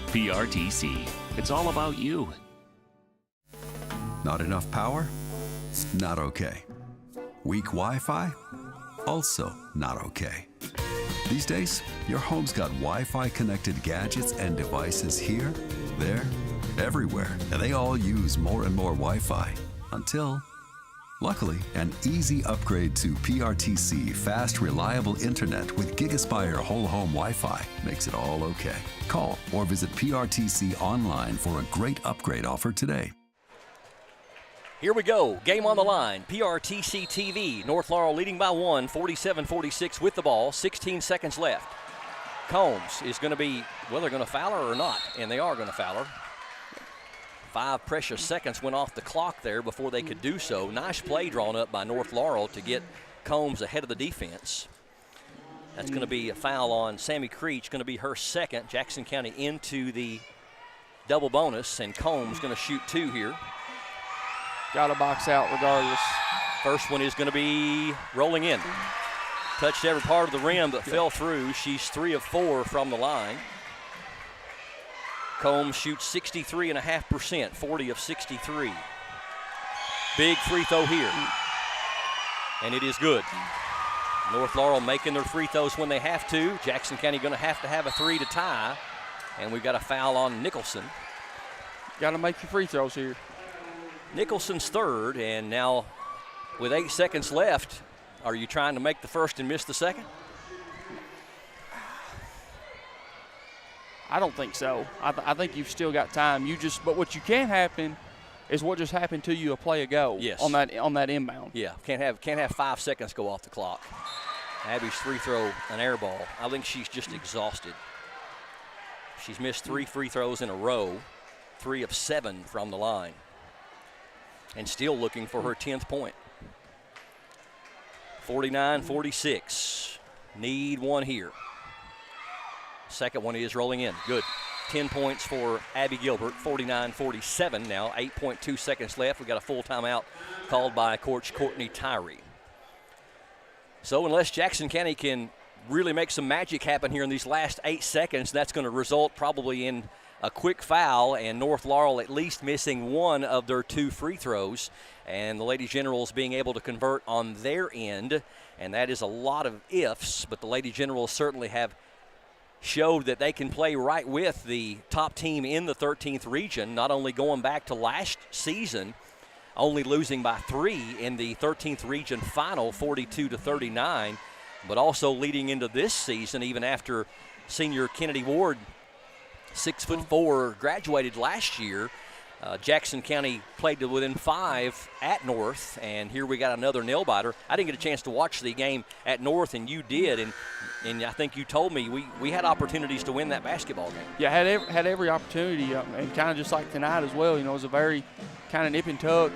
PRTC, it's all about you. Not enough power? Not okay. Weak Wi-Fi? Also not okay. These days, your home's got Wi-Fi connected gadgets and devices here, there, everywhere, and they all use more and more Wi-Fi until, luckily, an easy upgrade to PRTC fast, reliable internet with GigaSpire whole home Wi-Fi makes it all okay. Call or visit PRTC online for a great upgrade offer today. Here we go. Game on the line. PRTC TV. North Laurel leading by 1, 47-46 with the ball. 16 seconds left. Combs is going to be, well, they're going to foul her or not, and they are going to foul her. 5 precious seconds went off the clock there before they could do so. Nice play drawn up by North Laurel to get Combs ahead of the defense. That's going to be a foul on Sammy Creech, going to be her second. Jackson County into the double bonus, and Combs going to shoot 2 here. Got to box out regardless. First one is going to be rolling in. Touched every part of the rim but fell through. She's 3 of 4 from the line. Combs shoots 63.5%, 40 of 63. Big free throw here. And it is good. North Laurel making their free throws when they have to. Jackson County going to have a 3 to tie. And we've got a foul on Nicholson. Got to make your free throws here. Nicholson's third, and now with 8 seconds left, are you trying to make the first and miss the second? I don't think so. I think you've still got time. But what you can happen is what just happened to you a play ago. Yes. On that inbound. Yeah, can't have 5 seconds go off the clock. Abby's free throw, an air ball. I think she's just exhausted. She's missed 3 free throws in a row, 3 of 7 from the line. And still looking for her 10th point. 49-46. Need one here. Second one is rolling in. Good. 10 points for Abby Gilbert. 49-47 now. 8.2 seconds left. We got a full timeout called by Coach Courtney Tyree. So unless Jackson County can really make some magic happen here in these last 8 seconds, that's going to result probably in a quick foul, and North Laurel at least missing 1 of their 2 free throws, and the Lady Generals being able to convert on their end, and that is a lot of ifs, but the Lady Generals certainly have showed that they can play right with the top team in the 13th region, not only going back to last season, only losing by 3 in the 13th region final, 42-39, but also leading into this season, even after senior Kennedy Ward, 6'4", graduated last year. Jackson County played to within 5 at North, and here we got another nail biter. I didn't get a chance to watch the game at North, and you did, and I think you told me we had opportunities to win that basketball game. Yeah, had every opportunity, and kind of just like tonight as well. You know, it was a very kind of nip and tuck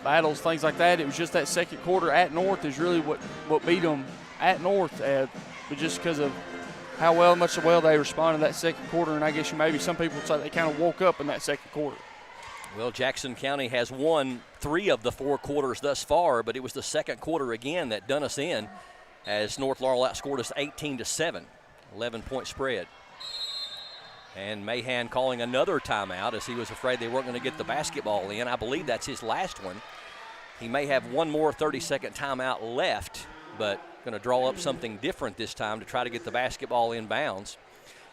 battles, things like that. It was just that second quarter at North is really what beat them at North, but just because of how much they responded that second quarter, and I guess maybe some people would say they kind of woke up in that second quarter. Well, Jackson County has won 3 of the 4 quarters thus far, but it was the second quarter again that done us in as North Laurel outscored us 18-7, 11-point spread. And Mahan calling another timeout as he was afraid they weren't going to get the basketball in. I believe that's his last one. He may have one more 30-second timeout left, but going to draw up something different this time to try to get the basketball in bounds.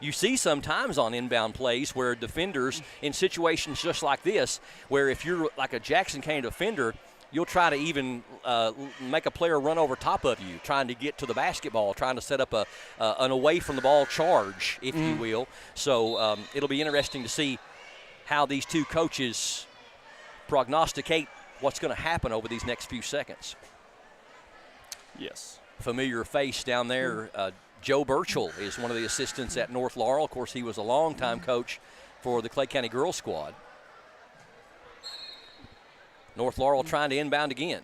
You see sometimes on inbound plays where defenders in situations just like this, where if you're like a Jackson County defender, you'll try to even make a player run over top of you, trying to get to the basketball, trying to set up an away from the ball charge, if you will. So it'll be interesting to see how these two coaches prognosticate what's going to happen over these next few seconds. Yes. Familiar face down there. Joe Burchell is one of the assistants at North Laurel. Of course, he was a longtime coach for the Clay County girls squad. North Laurel trying to inbound again.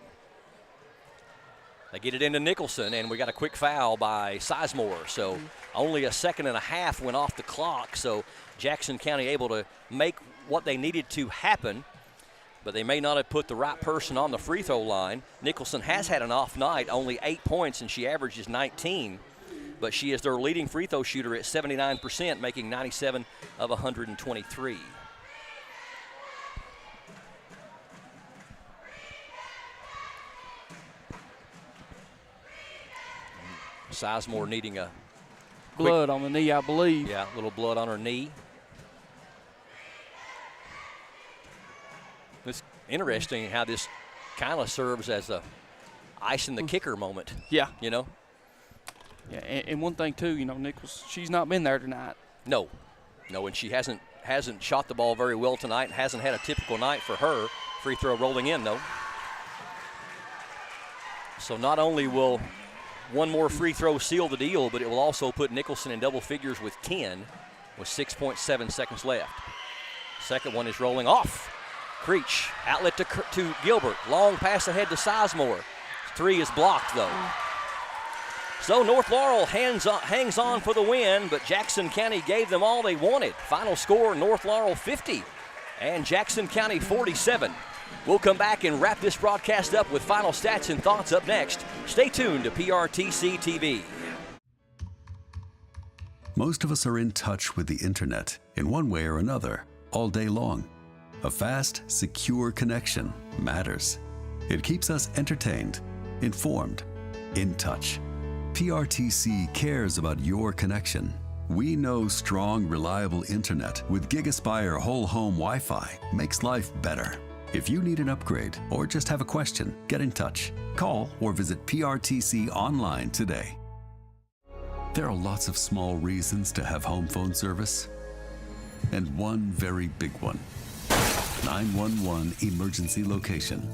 They get it into Nicholson, and we got a quick foul by Sizemore. So only a second and a half went off the clock. So Jackson County able to make what they needed to happen, but they may not have put the right person on the free throw line. Nicholson has had an off night, only 8 points, and she averages 19. But she is their leading free throw shooter at 79%, making 97 of 123. Sizemore needing a blood on the knee, I believe. Yeah, a little blood on her knee. It's interesting how this kind of serves as a ice in the kicker moment. Yeah. You know? Yeah, and one thing too, you know, Nichols, she's not been there tonight. No, and she hasn't shot the ball very well tonight. Hasn't had a typical night for her. Free throw rolling in though. So not only will one more free throw seal the deal, but it will also put Nicholson in double figures with 10 with 6.7 seconds left. Second one is rolling off. Creech, outlet to Gilbert. Long pass ahead to Sizemore. Three is blocked though. So North Laurel hangs on for the win, but Jackson County gave them all they wanted. Final score, North Laurel 50 and Jackson County 47. We'll come back and wrap this broadcast up with final stats and thoughts up next. Stay tuned to PRTC TV. Most of us are in touch with the internet in one way or another all day long. A fast, secure connection matters. It keeps us entertained, informed, in touch. PRTC cares about your connection. We know strong, reliable internet with GigaSpire whole home Wi-Fi makes life better. If you need an upgrade or just have a question, get in touch. Call or visit PRTC online today. There are lots of small reasons to have home phone service, and one very big one. 911 emergency location.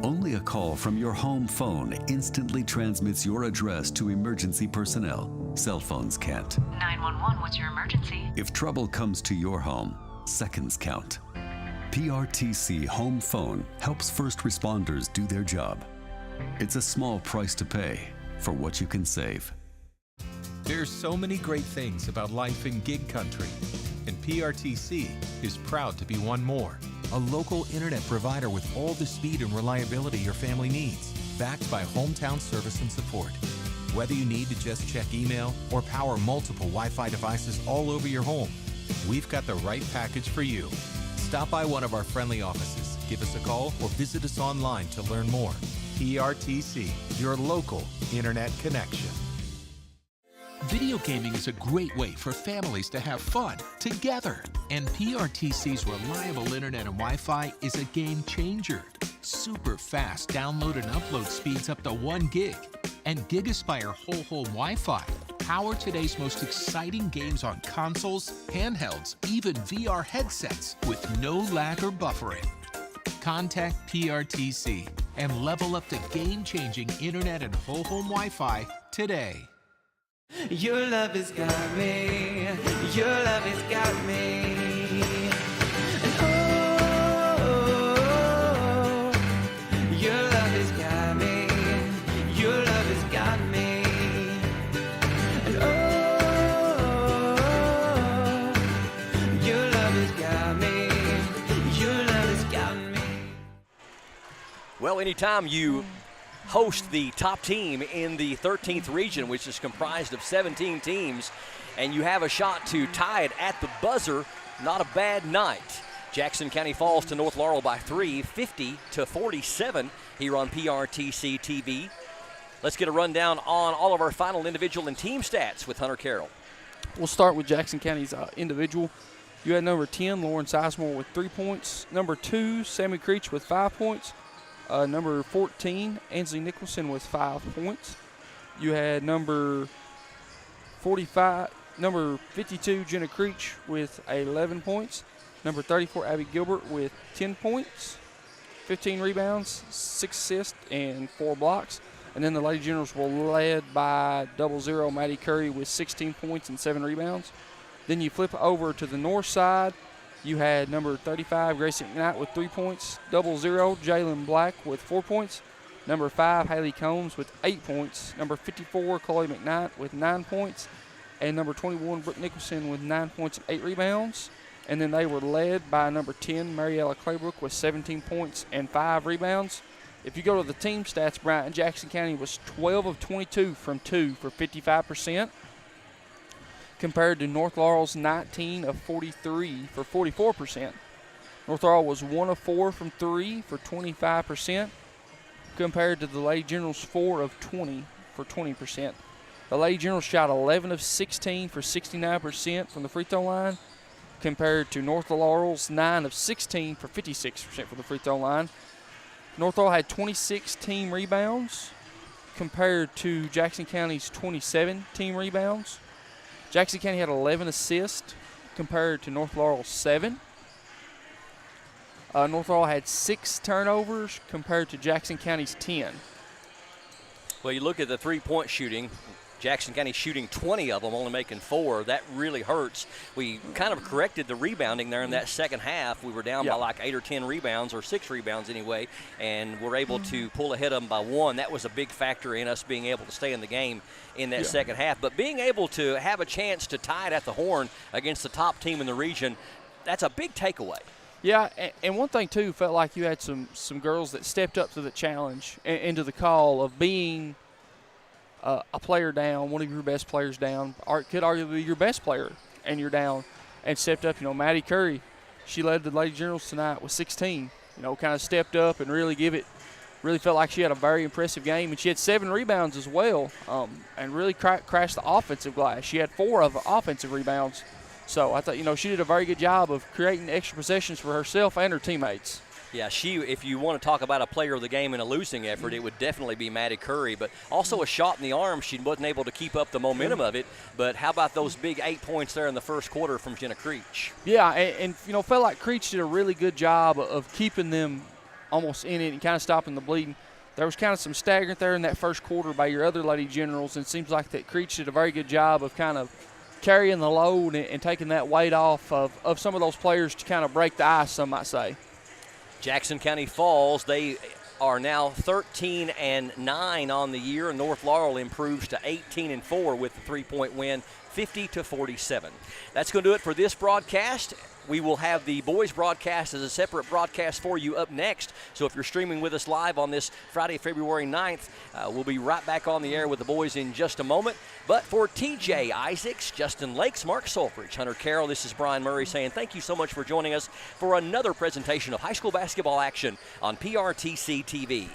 Only a call from your home phone instantly transmits your address to emergency personnel. Cell phones can't. 911, what's your emergency? If trouble comes to your home, seconds count. PRTC Home Phone helps first responders do their job. It's a small price to pay for what you can save. There's so many great things about life in gig country, and PRTC is proud to be one more. A local internet provider with all the speed and reliability your family needs, backed by hometown service and support. Whether you need to just check email or power multiple Wi-Fi devices all over your home, we've got the right package for you. Stop by one of our friendly offices, give us a call, or visit us online to learn more. PRTC, your local internet connection. Video gaming is a great way for families to have fun together. And PRTC's reliable internet and Wi-Fi is a game changer. Super fast download and upload speeds up to 1 gig. And GigaSpire whole home Wi-Fi power today's most exciting games on consoles, handhelds, even VR headsets with no lag or buffering. Contact PRTC and level up to game-changing internet and whole home Wi-Fi today. Your love has got me. Your love has got me. Oh, your love has got me. Your love has got me. And oh, your love has got me. Your love has got me. Well, anytime you host the top team in the 13th region, which is comprised of 17 teams, and you have a shot to tie it at the buzzer, not a bad night. Jackson County falls to North Laurel by 3, 50-47 here on PRTC TV. Let's get a rundown on all of our final individual and team stats with Hunter Carroll. We'll start with Jackson County's individual. You had number 10, Lauren Sizemore, with 3 points. Number 2, Sammy Creech with 5 points. Number 14, Ansley Nicholson with 5 points. You had number 52, Jenna Creech with 11 points. Number 34, Abby Gilbert with 10 points, 15 rebounds, 6 assists, and 4 blocks. And then the Lady Generals were led by 00 Maddie Curry with 16 points and 7 rebounds. Then you flip over to the north side. You had number 35 Gracie McKnight with 3 points, 00 Jalen Black with 4 points, number 5 Haley Combs with 8 points, number 54 Chloe McKnight with 9 points, and number 21 Brooke Nicholson with 9 points and 8 rebounds. And then they were led by number 10 Mariella Claybrook with 17 points and 5 rebounds. If you go to the team stats, Bryant, Jackson County was 12 of 22 from 2 for 55%, compared to North Laurel's 19 of 43 for 44%. North Laurel was 1 of 4 from 3 for 25%, compared to the Lady Generals 4 of 20 for 20%. The Lady Generals shot 11 of 16 for 69% from the free throw line, compared to North Laurel's 9 of 16 for 56% from the free throw line. North Laurel had 26 team rebounds compared to Jackson County's 27 team rebounds. Jackson County had 11 assists compared to North Laurel's 7. North Laurel had 6 turnovers compared to Jackson County's 10. Well, you look at the three-point shooting. Jackson County shooting 20 of them, only making 4. That really hurts. We kind of corrected the rebounding there in that second half. We were down by like 8 or 10 rebounds, or 6 rebounds anyway, and we're able to pull ahead of them by 1. That was a big factor in us being able to stay in the game in that second half. But being able to have a chance to tie it at the horn against the top team in the region, that's a big takeaway. Yeah, and one thing, too, felt like you had some girls that stepped up to the challenge and to the call of being a player down, one of your best players down, or could arguably be your best player, and you're down, and stepped up. You know, Maddie Curry, she led the Lady Generals tonight with 16. You know, kind of stepped up and really felt like she had a very impressive game, and she had 7 rebounds as well, and really crashed the offensive glass. She had 4 of offensive rebounds. So I thought, you know, she did a very good job of creating extra possessions for herself and her teammates. Yeah, if you want to talk about a player of the game in a losing effort, it would definitely be Maddie Curry. But also a shot in the arm, she wasn't able to keep up the momentum of it. But how about those big 8 points there in the first quarter from Jenna Creech? Yeah, and you know, felt like Creech did a really good job of keeping them almost in it and kind of stopping the bleeding. There was kind of some stagnant there in that first quarter by your other Lady Generals, and it seems like that Creech did a very good job of kind of carrying the load and taking that weight off of some of those players to kind of break the ice, some might say. Jackson County falls. They are now 13-9 on the year. North Laurel improves to 18-4 with the 3-point win, 50-47. That's going to do it for this broadcast. We will have the boys broadcast as a separate broadcast for you up next. So if you're streaming with us live on this Friday, February 9th, we'll be right back on the air with the boys in just a moment. But for TJ Isaacs, Justin Lakes, Mark Solfridge, Hunter Carroll, this is Brian Murray saying thank you so much for joining us for another presentation of high school basketball action on PRTC TV.